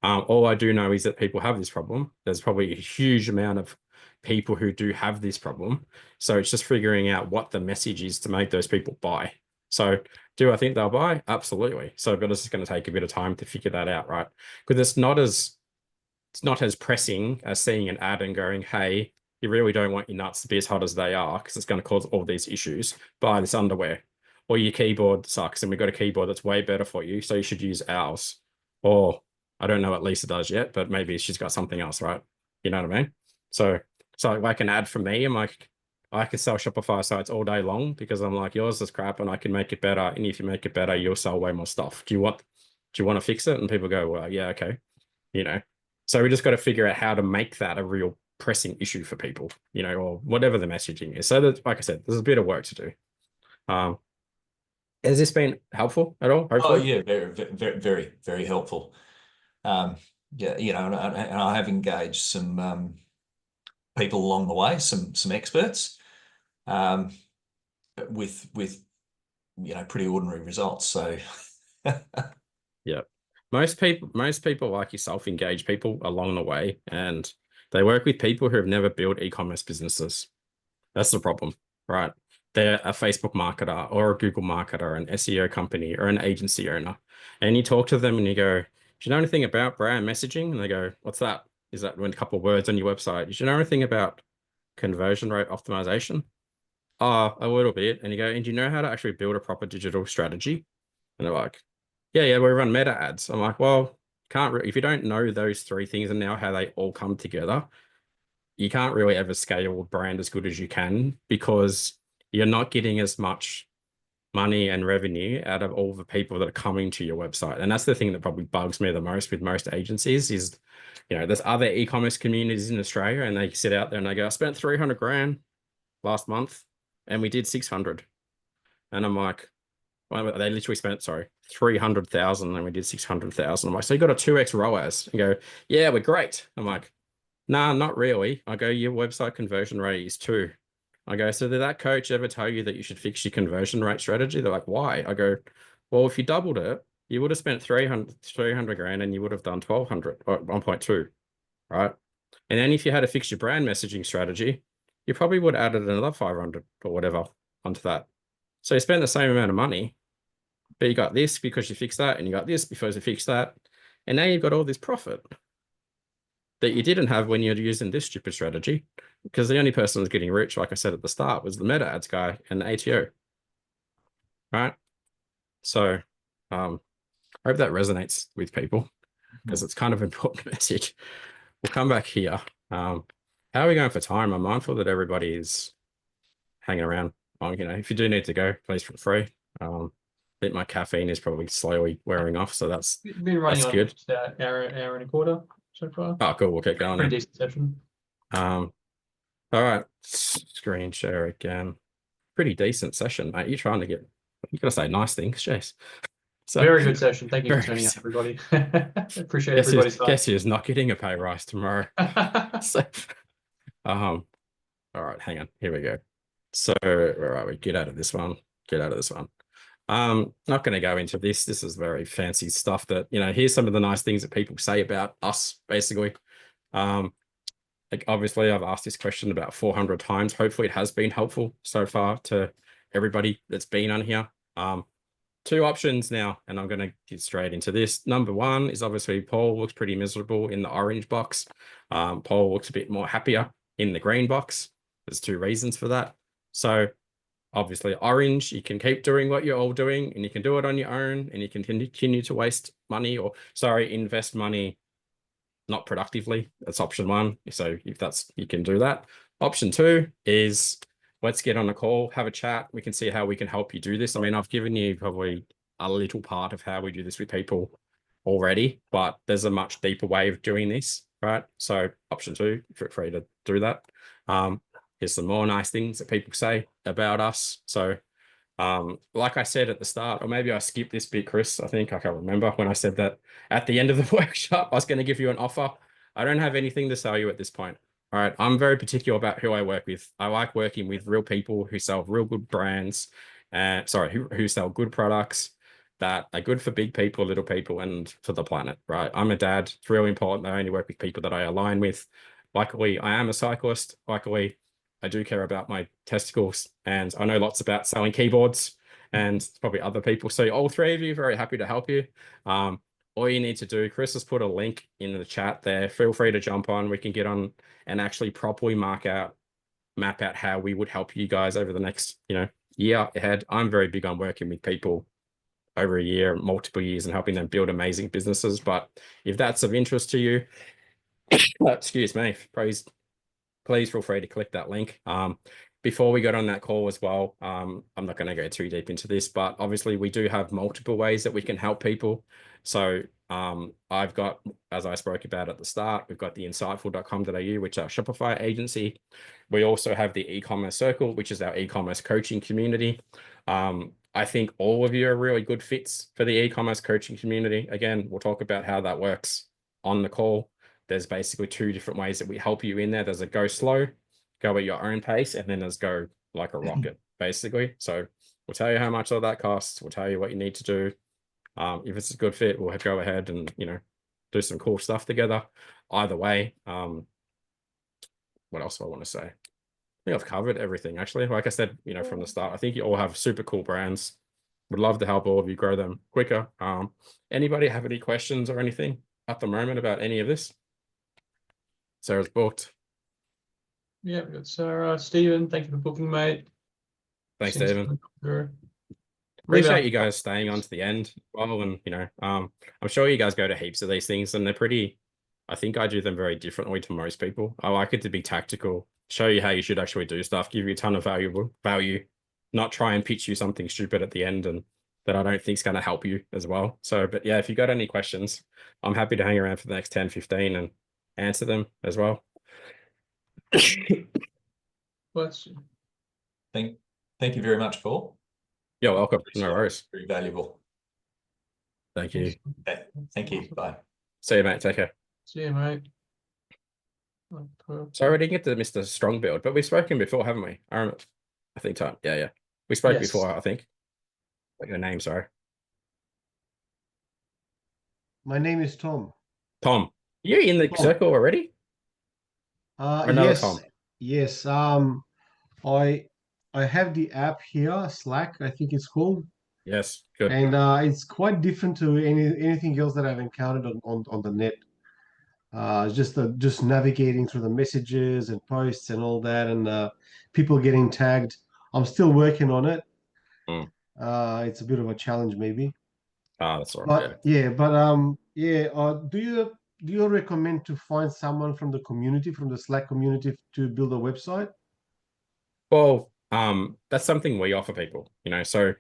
All I do know is that people have this problem. There's probably a huge amount of people who do have this problem. So it's just figuring out what the message is to make those people buy. So do I think they'll buy? Absolutely. So, but it's just going to take a bit of time to figure that out, right? Because it's not as pressing as seeing an ad and going, hey, you really don't want your nuts to be as hot as they are because it's going to cause all these issues. Buy this underwear. Or your keyboard sucks and we've got a keyboard that's way better for you, so you should use ours. Or I don't know what Lisa does yet, but maybe she's got something else, right? You know what I mean? So like an ad from me, I'm like, I can sell Shopify sites all day long because I'm like, yours is crap and I can make it better. And if you make it better, you'll sell way more stuff. Do you want to fix it? And people go, well, yeah, okay. So we just got to figure out how to make that a real pressing issue for people, or whatever the messaging is. So that, like I said, there's a bit of work to do. Has this been helpful at all? Hopefully? Oh yeah, very, very, very, very helpful. Yeah, and I have engaged some people along the way, some experts, with pretty ordinary results. So yeah, most people like yourself engage people along the way, and they work with people who have never built e-commerce businesses. That's the problem, right? They're a Facebook marketer or a Google marketer, an SEO company or an agency owner. And you talk to them and you go, do you know anything about brand messaging? And they go, what's that? Is that a couple of words on your website? Do you know anything about conversion rate optimization? Oh, a little bit. And you go, and do you know how to actually build a proper digital strategy? And they're like, yeah, we run meta ads. I'm like, well, if you don't know those 3 things and now how they all come together, you can't really ever scale a brand as good as you can because you're not getting as much money and revenue out of all the people that are coming to your website. And that's the thing that probably bugs me the most with most agencies is, there's other e-commerce communities in Australia and they sit out there and they go, I spent 300 grand last month and we did 600. And I'm like, well, they literally spent, 300,000 and we did 600,000. I'm like, so you got a 2x ROAS and go, yeah, we're great. I'm like, nah, not really. I go, your website conversion rate is 2. I go, so did that coach ever tell you that you should fix your conversion rate strategy? They're like, why? I go, well, if you doubled it, you would have spent 300 grand and you would have done 1,200 or 1.2, right? And then if you had to fix your brand messaging strategy, you probably would have added another 500 or whatever onto that. So you spend the same amount of money, but you got this because you fixed that, and you got this because you fixed that. And now you've got all this profit that you didn't have when you're using this stupid strategy, because the only person who's getting rich, like I said at the start, was the meta ads guy and the ATO. Right? So I hope that resonates with people, because it's kind of important message. We'll come back here. How are we going for time? I'm mindful that everybody is hanging around. If you do need to go, please feel free. I think my caffeine is probably slowly wearing off, so that's been running on good. Just an hour and a quarter so far. Oh, cool. We'll keep going. Pretty decent session. All right, screen share again. Pretty decent session, mate. You're trying to get. You gotta say nice things, Chase. So, very good session. Thank you for very turning out, good. everybody. Appreciate everybody's time. Guess who's not getting a pay rise tomorrow? So, all right, hang on. Here we go. So, where are we? Get out of this one. Get out of this one. Not going to go into this. This is very fancy stuff that, here's some of the nice things that people say about us, basically. Like obviously, I've asked this question about 400 times. Hopefully, it has been helpful so far to everybody that's been on here. Two options now, and I'm going to get straight into this. Number one is obviously Paul looks pretty miserable in the orange box. Paul looks a bit more happier in the green box. There's two reasons for that. So obviously orange, you can keep doing what you're all doing, and you can do it on your own, and you can continue to waste money invest money not productively. That's option one. So if you can do that. Option two is let's get on a call, have a chat. We can see how we can help you do this. I mean, I've given you probably a little part of how we do this with people already, but there's a much deeper way of doing this, right? So option two, feel free to do that. Here's some more nice things that people say about us. So like I said at the start, or maybe I skipped this bit, Chris, I think I can't remember when I said that at the end of the workshop, I was going to give you an offer. I don't have anything to sell you at this point. All right. I'm very particular about who I work with. I like working with real people who sell real good brands and who sell good products that are good for big people, little people, and for the planet, right? I'm a dad. It's really important that I only work with people that I align with. Luckily, I am a cyclist. Luckily, I do care about my testicles, and I know lots about selling keyboards and probably other people. So all three of you, very happy to help you. All you need to do, Chris has put a link in the chat there. Feel free to jump on. We can get on and actually properly map out how we would help you guys over the next, year ahead. I'm very big on working with people over a year, multiple years, and helping them build amazing businesses. But if that's of interest to you, excuse me, please feel free to click that link. Before we got on that call as well, I'm not going to go too deep into this, but obviously we do have multiple ways that we can help people. So I've got, as I spoke about at the start, we've got the insightful.com.au, which is our Shopify agency. We also have the eCommerce Circle, which is our e-commerce coaching community. I think all of you are really good fits for the e-commerce coaching community. Again, we'll talk about how that works on the call. There's basically two different ways that we help you in there. There's a go slow, go at your own pace, and then there's go like a rocket, basically. So we'll tell you how much all that costs. We'll tell you what you need to do. If it's a good fit, we'll go ahead and, do some cool stuff together. Either way, what else do I want to say? I think I've covered everything, actually. Like I said, from the start, I think you all have super cool brands. Would love to help all of you grow them quicker. Anybody have any questions or anything at the moment about any of this? Sarah's booked. Yeah, we got Sarah. Stephen, thank you for booking, mate. Thanks, Stephen. Appreciate you guys staying on to the end. Well, and I'm sure you guys go to heaps of these things, and they're pretty. I think I do them very differently to most people. I like it to be tactical, show you how you should actually do stuff, give you a ton of value, not try and pitch you something stupid at the end and that I don't think is going to help you as well. So, but yeah, if you got any questions, I'm happy to hang around for the next 10, 15 and answer them as well. Bless you. Thank you very much, Paul. You're welcome. No worries. Very valuable. Thank you. Okay. Thank you. Bye. See you, mate. Take care. See you, mate. Sorry, we didn't get to Mr. Strong Build, but we've spoken before, haven't we? I think Tom. Yeah. We spoke before, I think. What's your name, sorry? My name is Tom. Tom. You're in the circle already? Yes. Tom? Yes. have the app here, Slack, I think it's called, Yes, good. and it's quite different to anything else that I've encountered on the net. Just navigating through the messages and posts and all that, and people getting tagged. I'm still working on it. Mm. It's a bit of a challenge, maybe. That's all right. But yeah. Do you recommend to find someone from the community, from the Slack community, to build a website? Well, that's something we offer people, so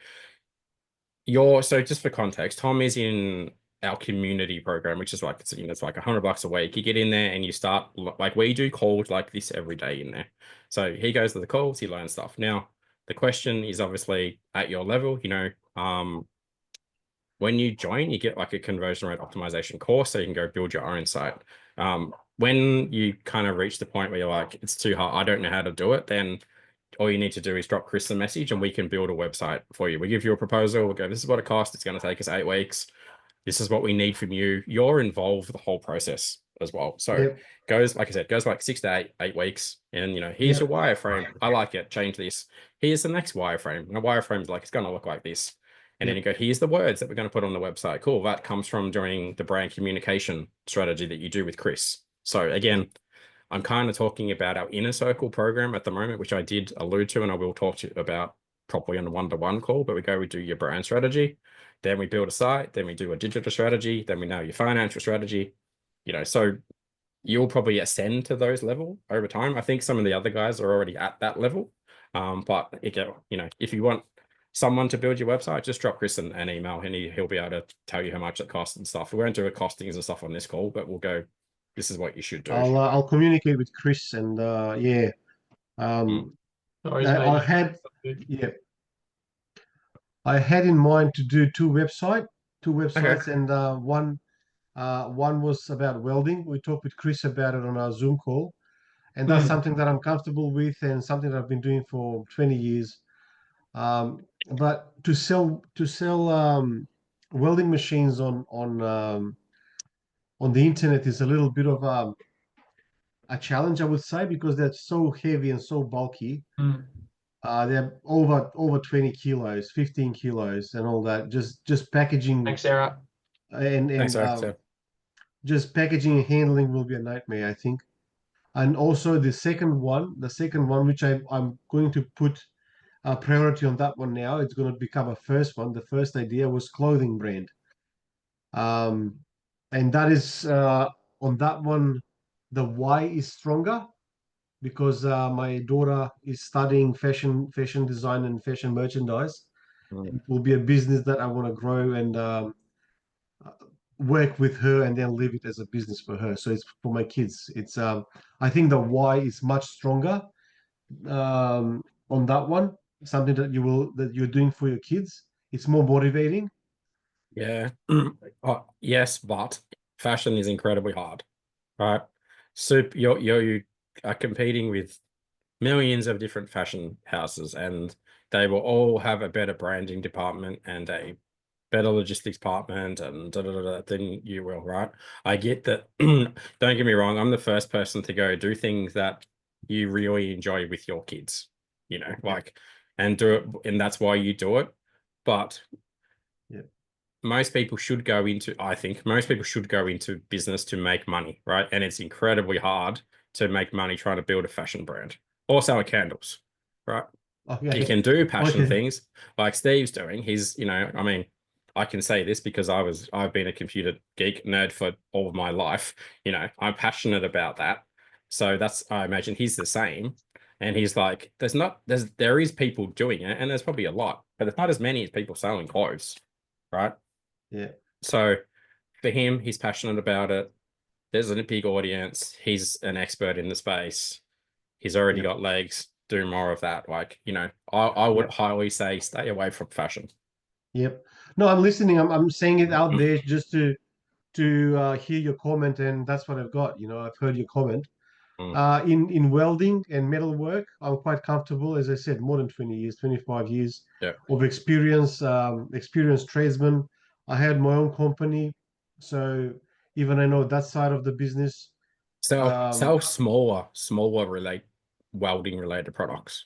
just for context, Tom is in our community program, which is like, it's like $100 a week. You get in there and you start, like, we do calls like this every day in there. So he goes to the calls, he learns stuff. Now, the question is obviously at your level, when you join, you get like a conversion rate optimization course, so you can go build your own site. When you kind of reach the point where you're like, it's too hard, I don't know how to do it, then all you need to do is drop Chris a message and we can build a website for you. We give you a proposal. We'll go, this is what it costs. It's going to take us 8 weeks. This is what we need from you. You're involved with the whole process as well. So Yep. goes, like I said, goes like 6 to 8 weeks. And, here's your wireframe. I like it. Change this. Here's the next wireframe. And the wireframe's like, it's going to look like this. And then you go, here's the words that we're going to put on the website. Cool. That comes from doing the brand communication strategy that you do with Chris. So again, I'm kind of talking about our inner circle program at the moment, which I did allude to, and I will talk to you about properly on a one-to-one call, but we do your brand strategy, then we build a site, then we do a digital strategy, then we know your financial strategy, so you'll probably ascend to those level over time. I think some of the other guys are already at that level. But again, if you want someone to build your website, just drop Chris an email and he'll be able to tell you how much it costs and stuff. We won't do a costings and stuff on this call, but we'll go, this is what you should do. I'll communicate with Chris, and yeah. Sorry, I had in mind to do two websites, Okay. and one was about welding. We talked with Chris about it on our Zoom call, and that's something that I'm comfortable with and something that I've been doing for 20 years. But to sell welding machines on the internet is a little bit of a challenge, I would say, because they're so heavy and so bulky. They're over 20 kilos, 15 kilos, and all that. Just packaging. Thanks, Sarah. And Thanks, Sarah. just packaging and handling will be a nightmare, I think. And also the second one, which I'm going to put a priority on that one now. It's going to become a first one. The first idea was clothing brand. And that is on that one, the why is stronger because my daughter is studying fashion design and fashion merchandise. It will be a business that I want to grow and work with her and then leave it as a business for her. So it's for my kids. It's I think the why is much stronger on that one. Something that you're doing for your kids. It's more motivating. Yeah. Yes, but fashion is incredibly hard, right? So you are competing with millions of different fashion houses, and they will all have a better branding department and a better logistics department and than you will, right? I get that. Don't get me wrong. I'm the first person to go do things that you really enjoy with your kids, and do it, and that's why you do it. But most people should go into, I think most people should go into business to make money, right? And it's incredibly hard to make money trying to build a fashion brand or sell candles, right? Okay. You can do passion things like Steve's doing. He's, I can say this because I've been a computer geek nerd for all of my life. I'm passionate about that. So I imagine he's the same. And he's like, there is people doing it, and there's probably a lot, but there's not as many as people selling clothes, right? Yeah. So for him, he's passionate about it. There's a big audience. He's an expert in the space. He's already got legs. Do more of that. I would highly say stay away from fashion. Yep. No, I'm listening. I'm saying it out there just to hear your comment, and that's what I've got. I've heard your comment. In welding and metalwork, I'm quite comfortable. As I said, more than 20 years, 25 years of experience, experienced tradesman. I had my own company, so even I know that side of the business. Sell smaller welding related products.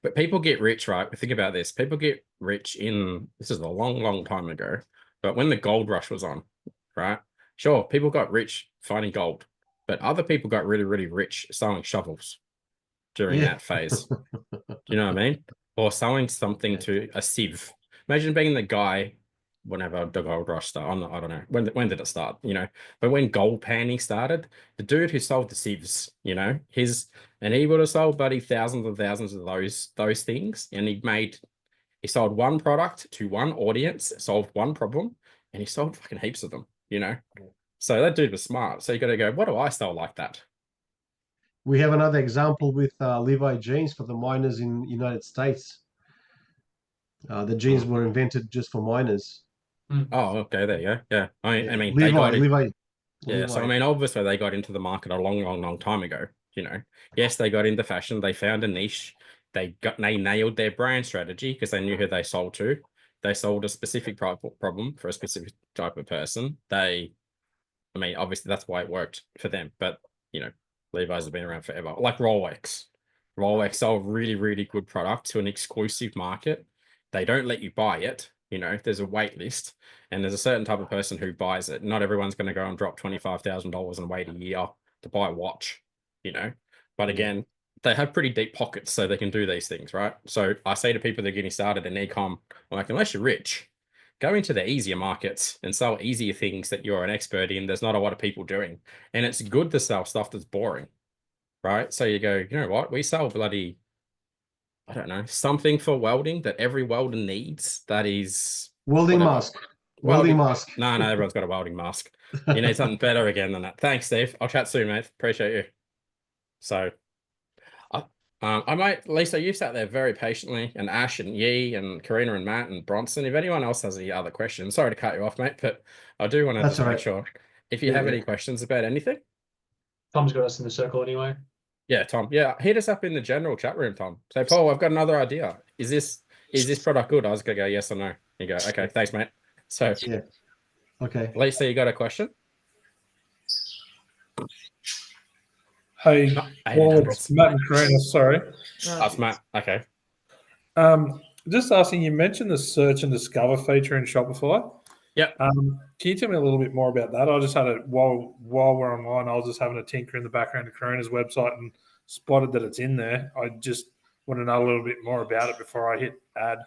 But people get rich, right? Think about this. People get rich this is a long, long time ago, but when the gold rush was on, right? Sure, people got rich finding gold, but other people got really, really rich selling shovels during that phase. Do you know what I mean? Or selling something to a sieve. Imagine being the guy whenever the gold rush started. I don't know. When did it start? You know, but when gold panning started, the dude who sold the sieves, you know, and he would have sold bloody thousands and thousands of those things. And he sold one product to one audience, solved one problem, and he sold fucking heaps of them, you know. So that dude was smart. So you gotta go, what do I sell like that? We have another example with Levi jeans for the miners in United States. The jeans were invented just for miners. Oh, okay, there you go. Yeah. I mean, Levi. Yeah, so I mean, obviously they got into the market a long, long, long time ago. You know, yes, they got into fashion. They found a niche. They nailed their brand strategy because they knew who they sold to. They sold a specific problem for a specific type of person. I mean, obviously that's why it worked for them. But you know, Levi's have been around forever. Like Rolex. Rolex sold really, really good product to an exclusive market. They don't let you buy it. You know, there's a wait list, and there's a certain type of person who buys it. Not everyone's going to go and drop $25,000 and wait a year to buy a watch, you know. But again, they have pretty deep pockets, so they can do these things, right? So I say to people that are getting started in e-com, like, unless you're rich, go into the easier markets and sell easier things that you're an expert in. There's not a lot of people doing, and it's good to sell stuff that's boring, right? So you go, you know what? We sell bloody, I don't know, something for welding that every welder needs. That is welding mask. Welding mask. No, everyone's got a welding mask. You need something better again than that. Thanks, Steve. I'll chat soon, mate. Appreciate you. So, I might, Lisa, you sat there very patiently, and Ash and Yee and Karina and Matt and Bronson. If anyone else has any other questions, sorry to cut you off, mate, but I do want to just make sure if you have any questions about anything. Tom's got us in the circle anyway. Yeah, Tom. Yeah, hit us up in the general chat room, Tom. Say, Paul, I've got another idea. Is this product good? I was gonna go yes or no. You go, okay, thanks, mate. So yeah, okay. Lisa, you got a question? Hey, Paul, it's Matt and Karina. Sorry, that's Matt. Okay. Just asking. You mentioned the search and discover feature in Shopify. Yep. Can you tell me a little bit more about that? I just had it while we're online. I was just having a tinker in the background of Karina's website and spotted that it's in there. I just want to know a little bit more about it before I hit add.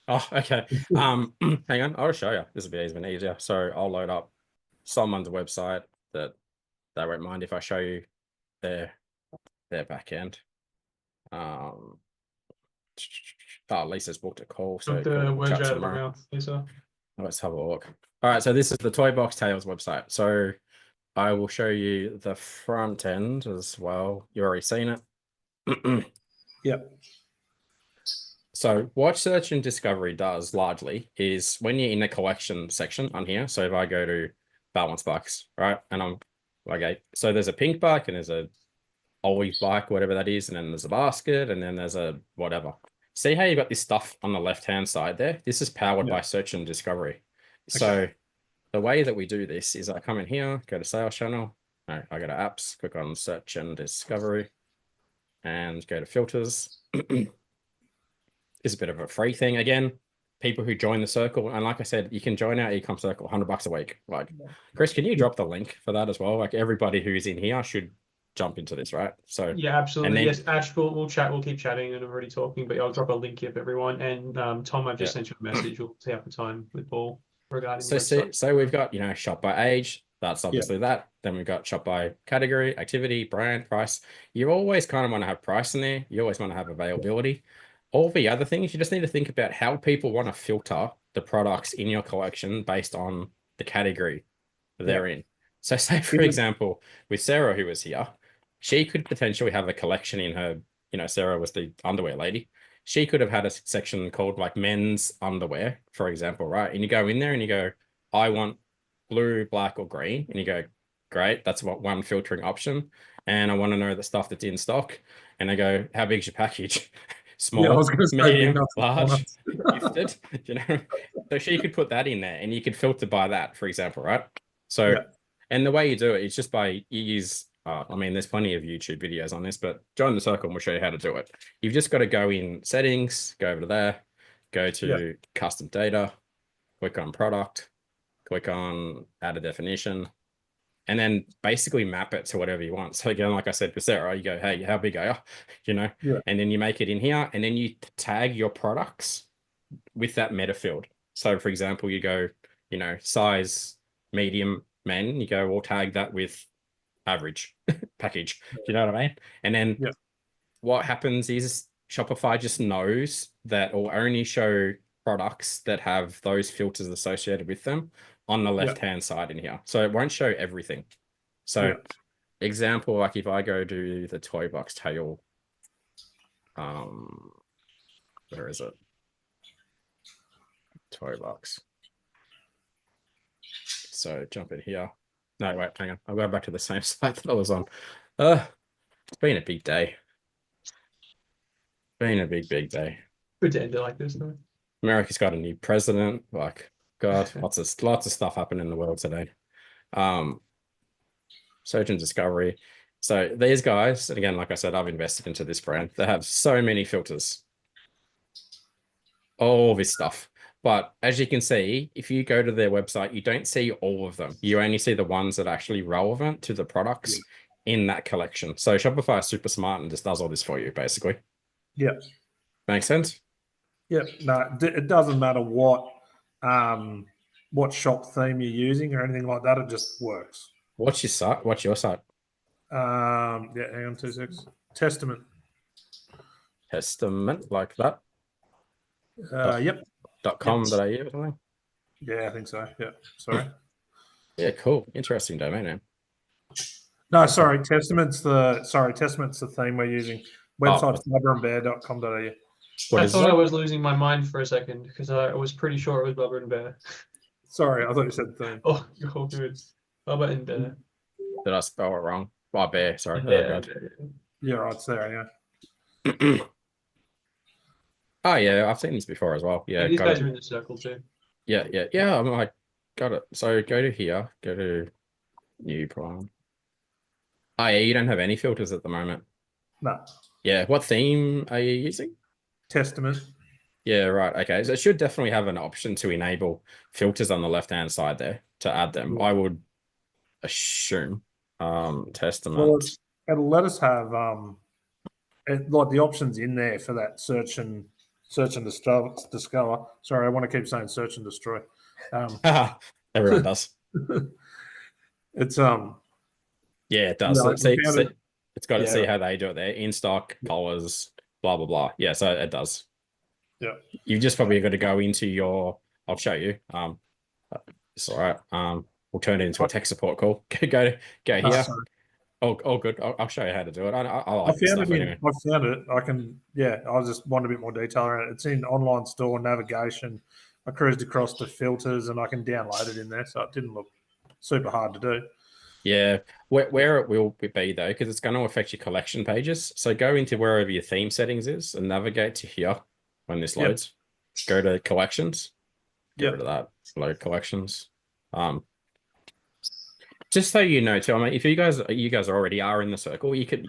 Oh, okay. Hang on. I'll show you. This will be even easier. So I'll load up someone's website that they won't mind if I show you their back end. Lisa's booked a call. So the words out of my mouth, Lisa. Let's have a look. All right, so this is the Toy Box Tales website. So I will show you the front end as well. You've already seen it. Yep. So what search and discovery does largely is when you're in the collection section on here. So if I go to balance bikes, right, and I'm okay, so there's a pink bike and there's a olive bike, whatever that is, and then there's a basket, and then there's a whatever. See how you got this stuff on the left-hand side there? This is powered by search and discovery. Okay. So the way that we do this is I come in here, go to sales channel. No, I go to apps, click on search and discovery, and go to filters. It's a bit of a free thing. Again, people who join the circle, and like I said, you can join our ecom circle, $100 a week. Like, Chris, can you drop the link for that as well? Like, everybody who's in here should jump into this, right? So yeah, absolutely. Yes, Ash, we'll chat. We'll keep chatting, and I'm already talking, but I'll drop a link here for everyone. And Tom, I've just sent you a message. We'll see up the time with Paul regarding. So we've got shop by age. That's obviously that. Then we've got shop by category, activity, brand, price. You always kind of want to have price in there. You always want to have availability. All the other things, you just need to think about how people want to filter the products in your collection based on the category they're in. So say, for example, with Sarah, who was here, she could potentially have a collection in her, Sarah was the underwear lady. She could have had a section called like men's underwear, for example, right? And you go in there and you go, I want blue, black, or green. And you go, great, that's one filtering option. And I want to know the stuff that's in stock. And I go, how big's your package? Small, medium, large, gifted, So she could put that in there and you could filter by that, for example, right? So, and the way you do it is just by, you use I mean, there's plenty of YouTube videos on this, but join the circle and we'll show you how to do it. You've just got to go in settings, go over to there, go to custom data, click on product, click on add a definition, and then basically map it to whatever you want. So again, like I said for Sarah, you go, hey, how big are you? You know, and then you make it in here, and then you tag your products with that meta field. So for example, you go, you know, size medium men, you go, we'll tag that with average package. Do you know what I mean? And then what happens is Shopify just knows that will only show products that have those filters associated with them on the left-hand side in here. So it won't show everything. So example, like if I go to the toy box tail, where is it? Toy box. So jump in here. No, wait, hang on. I'll go back to the same site that I was on. It's been a big day. Been a big day. Good to end it like this, though. America's got a new president. Like, God, lots of stuff happening in the world today. Search and discovery. So these guys, and again, like I said, I've invested into this brand. They have so many filters. All this stuff. But as you can see, if you go to their website, you don't see all of them. You only see the ones that are actually relevant to the products in that collection. So Shopify is super smart and just does all this for you, basically. Yeah. Makes sense? Yeah. No, it doesn't matter what shop theme you're using or anything like that. It just works. What's your site? What's your site? Hang on 2 seconds. Testament, like that? Yep. .com.au or something? Yeah, I think so. Yeah. Sorry. Yeah, cool. Interesting domain name. No, sorry. Testament's the theme we're using. Website's blubberandbear.com.au. I thought I was losing my mind for a second because I was pretty sure it was Bubba and Bear. Sorry, I thought you said theme. Oh, good. Bubba and Bear. Did I spell it wrong? Oh, Bear, sorry. Yeah, right, it's there, yeah. Oh, yeah, I've seen this before as well. Yeah, these guys are in the circle too. Yeah, I'm like, got it. So go to here, go to new plan. Oh, yeah, you don't have any filters at the moment. No. Yeah, what theme are you using? Testament. Yeah, right. Okay, so it should definitely have an option to enable filters on the left-hand side there to add them. I would assume. Testament. Well, it'll let us have like the options in there for that search and discover. Sorry, I want to keep saying search and destroy. Everyone does. It's yeah, it does. No, it's got to see how they do it there. In stock, colors, blah blah blah. Yeah, so it does. Yeah. You've just probably got to go into your. I'll show you. It's all right. We'll turn it into a tech support call. Go here. Oh, good. I'll show you how to do it. I like this stuff anyway. I found it. I can. Yeah, I just want a bit more detail around it. It's in online store navigation. I cruised across the filters and I can download it in there, so it didn't look super hard to do. Yeah, where it will be though, because it's going to affect your collection pages. So go into wherever your theme settings is and navigate to here when this loads. Go to collections. Get rid of that. Load collections. Just so you know too, I mean, if you guys already are in the circle, you could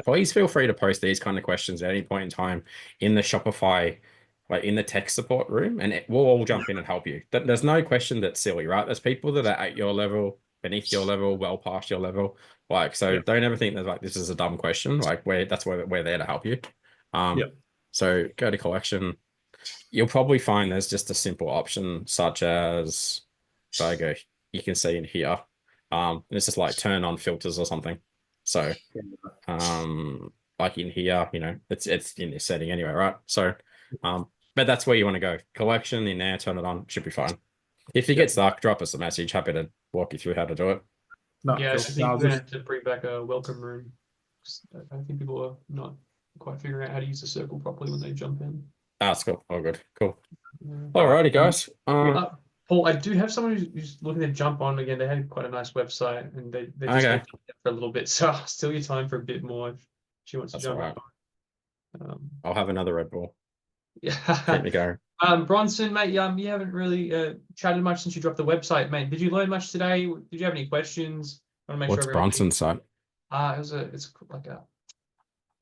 please feel free to post these kind of questions at any point in time in the Shopify, like in the tech support room, and we'll all jump in and help you. There's no question that's silly, right? There's people that are at your level, beneath your level, well past your level. Like, so don't ever think that like this is a dumb question. Like we're there to help you. So go to collection. You'll probably find there's just a simple option such as, so I go, you can see in here. It's just like turn on filters or something. So, like in here, you know, it's in this setting anyway, right? So, but that's where you want to go. Collection in there, turn it on, should be fine. If you get stuck, drop us a message. Happy to walk you through how to do it. No, yeah, I think we're going to have to bring back a welcome room. I think people are not quite figuring out how to use the circle properly when they jump in. That's cool. Oh, good. Cool. Alrighty, guys. Paul, I do have someone who's looking to jump on again. They had quite a nice website, and they just went for a little bit. So I'll steal your time for a bit more if she wants to jump on. I'll have another Red Bull. Yeah. Keep me going. Bronson, mate, you haven't really chatted much since you dropped the website, mate. Did you learn much today? Did you have any questions? I want to make What's sure Bronson's site? It's like a,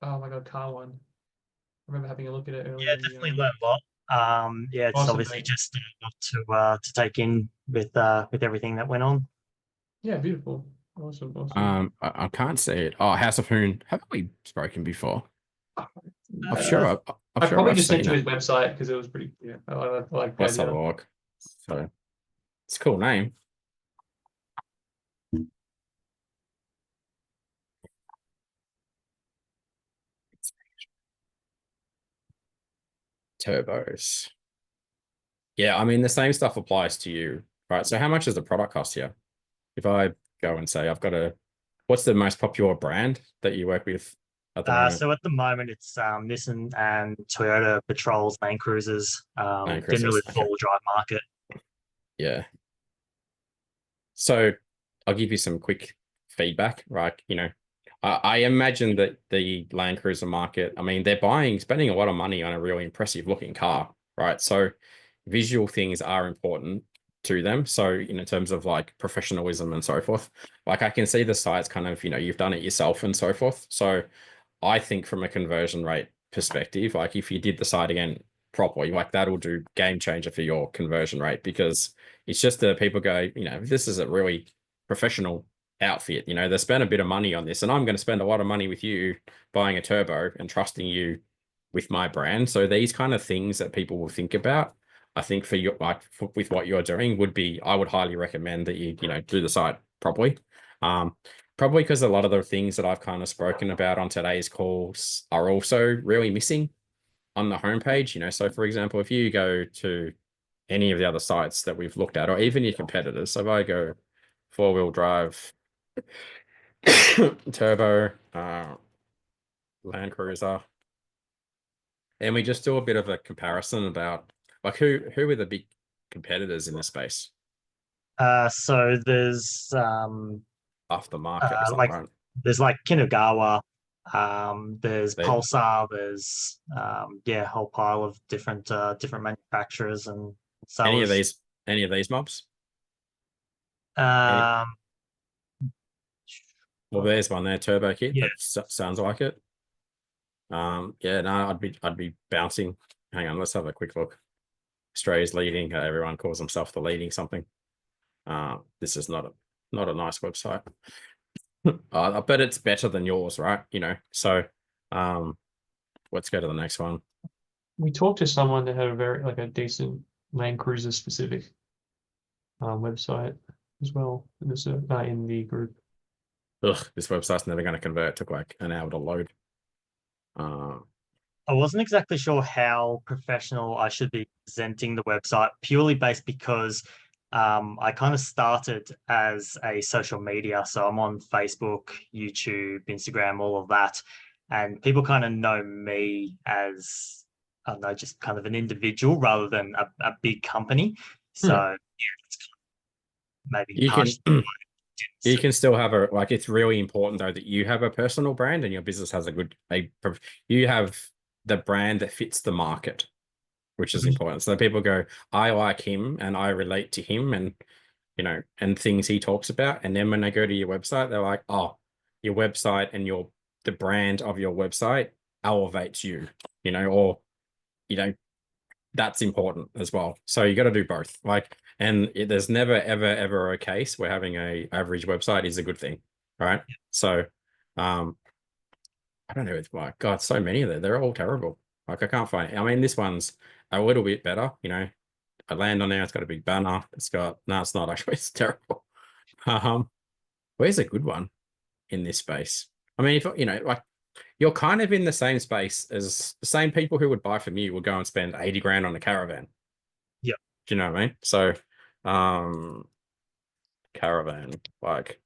oh my God, car one. I remember having a look at it earlier. Yeah, definitely learned a lot. Yeah, it's Awesome, obviously mate. just a lot to take in with everything that went on. Yeah, beautiful. Awesome. I can't see it. Oh, House of Hoon. Haven't we spoken before? I'm sure. I'm I sure probably I've just sent seen you it. his website because it was pretty. Yeah, I like the Let's have a idea. look. So it's a cool name. Turbos. Yeah, I mean the same stuff applies to you, right? So how much does the product cost here? If I go and say I've got what's the most popular brand that you work with at the moment? So at the moment, it's Nissan and Toyota Patrols, Land Cruisers, Land generally Cruisers, the okay. four-wheel drive market. Yeah. So I'll give you some quick feedback, right? I imagine that the Land Cruiser market, I mean, they're spending a lot of money on a really impressive looking car, right? So visual things are important to them. So in terms of like professionalism and so forth, like I can see the sites kind of, you've done it yourself and so forth. So I think from a conversion rate perspective, like if you did the site again properly, like that'll do game changer for your conversion rate, because it's just that people go, this is a really professional outfit, they spent a bit of money on this, and I'm going to spend a lot of money with you buying a turbo and trusting you with my brand. So these kind of things that people will think about, I think for you, like with what you're doing, I would highly recommend that you do the site properly. Probably because a lot of the things that I've kind of spoken about on today's calls are also really missing on the homepage. So for example, if you go to any of the other sites that we've looked at, or even your competitors, so if I go four-wheel drive turbo Land Cruiser, and we just do a bit of a comparison about like who are the big competitors in this space. So there's Aftermarket, is that like right? there's like Kinagawa, there's They- Pulsar, there's a whole pile of different manufacturers and sellers. Any of these mobs? Um, Well, there's one there, Turbo Kit. Yeah. That sounds like it. Yeah, no, I'd be bouncing. Hang on, let's have a quick look. Australia's leading. Everyone calls themselves the leading something. This is not a nice website. But it's better than yours, right? So let's go to the next one. We talked to someone that had a decent Land Cruiser specific website as well in the group. Ugh, this website's never going to convert. It took like an hour to load. I wasn't exactly sure how professional I should be presenting the website, purely based because I kind of started as a social media. So I'm on Facebook, YouTube, Instagram, all of that. And people kind of know me as, I don't know, just kind of an individual rather than a big company. So yeah, it's kind of maybe you can still have it's really important though that you have a personal brand and your business has you have the brand that fits the market, which is important. So people go, I like him and I relate to him and and things he talks about. And then when they go to your website, they're like, oh, your website and the brand of your website elevates you, or that's important as well. So you got to do both. There's never ever a case where having a average website is a good thing, right? So, I don't know. It's like, God, so many of them. They're all terrible. Like I can't find it. I mean, this one's a little bit better. I land on there. It's got a big banner. It's not actually. It's terrible. Where's a good one in this space? I mean, if you're kind of in the same space as the same people who would buy from you would go and spend 80 grand on a caravan. Yeah. Do you know what I mean? So, caravan, like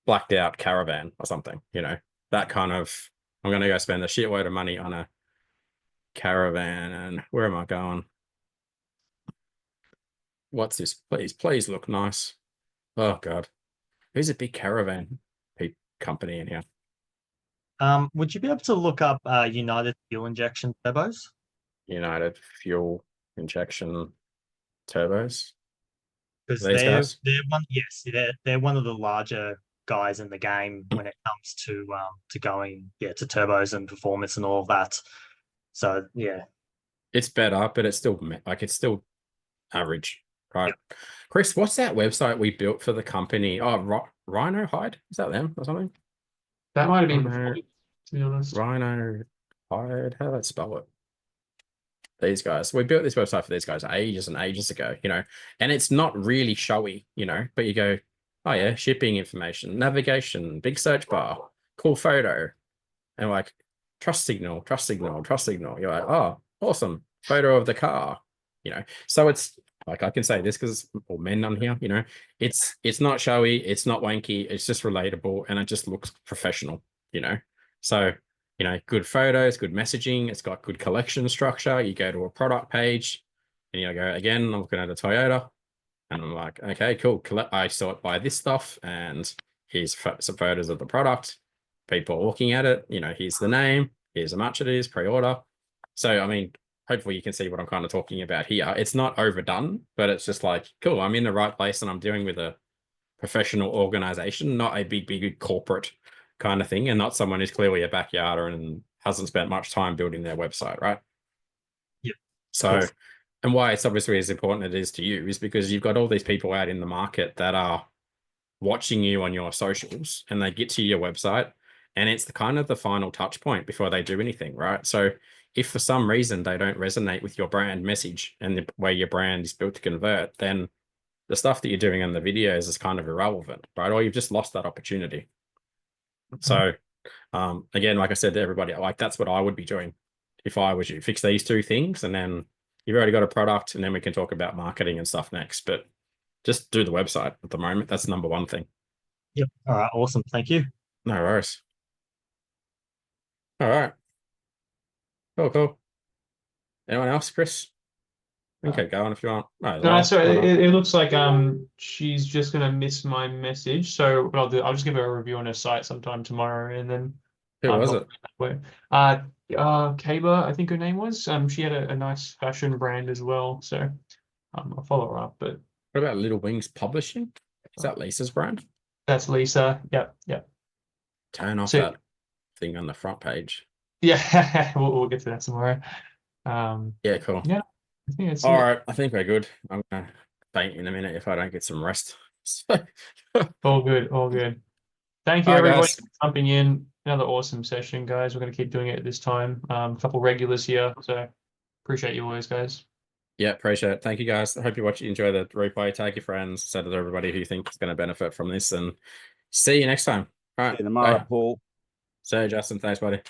blacked out caravan or something, that kind of, I'm going to go spend a shitload of money on a caravan. And where am I going? What's this? Please look nice. Oh God. Who's a big caravan company in here? Would you be able to look up United Fuel Injection Turbos? United Fuel Injection Turbos. Because These guys? they're one, yes, they're one of the larger guys in the game when it comes to going to turbos and performance and all of that. So yeah, it's better, but it's still average, right? Yep. Chris, what's that website we built for the company? Oh, Rhino Hide, is that them or something? That might have been before, to be honest. Rhino Hide, how do I spell it? These guys, we built this website for these guys ages and ages ago, you know, and it's not really showy, you know, but you go, oh yeah, shipping information, navigation, big search bar, cool photo, and like trust signal. You're like, oh, awesome, photo of the car, you know. So it's like, I can say this because all men on here, you know, it's not showy, it's not wanky, it's just relatable, and it just looks professional, you know. So, you know, good photos, good messaging, it's got good collection structure. You go to a product page and you go, again, I'm looking at a Toyota and I'm like, okay, cool. I sort by this stuff, and here's some photos of the product. People are looking at it, you know, here's the name, here's how much it is, pre-order. So, I mean, hopefully you can see what I'm kind of talking about here. It's not overdone, but it's just like, cool, I'm in the right place and I'm dealing with a professional organization, not a big corporate kind of thing, and not someone who's clearly a backyarder and hasn't spent much time building their website, right? Yep. So, and why it's obviously as important it is to you is because you've got all these people out in the market that are watching you on your socials, and they get to your website, and it's the kind of the final touch point before they do anything, right? So if for some reason they don't resonate with your brand message and the way your brand is built to convert, then the stuff that you're doing in the videos is kind of irrelevant, right? Or you've just lost that opportunity. So again, like I said to everybody, like that's what I would be doing if I was you. Fix these two things, and then you've already got a product, and then we can talk about marketing and stuff next. But just do the website at the moment. That's the number one thing. Yep. All right. Awesome. Thank you. No worries. All right. Cool. Anyone else, Chris? Okay, go on if you want. No, so it looks like she's just gonna miss my message. So what I'll do, I'll just give her a review on her site sometime tomorrow, and then who was it? Kaba, I think her name was. She had a nice fashion brand as well. So I'll follow her up. But what about Little Wings Publishing? Is that Lisa's brand? That's Lisa. Yep. Turn off that thing on the front page. Yeah, we'll get to that tomorrow. Yeah, cool. Yeah. I think it's all right. I think we're good. I'm gonna faint in a minute if I don't get some rest. All good. Thank you, everybody, for jumping in. Another awesome session, guys. We're going to keep doing it at this time. A couple regulars here, so appreciate you always, guys. Yeah, appreciate it. Thank you, guys. I hope you enjoy the replay. Tag your friends, say to everybody who you think is going to benefit from this, and see you next time. All right. See you tomorrow, Paul. See you, Justin. Thanks, buddy.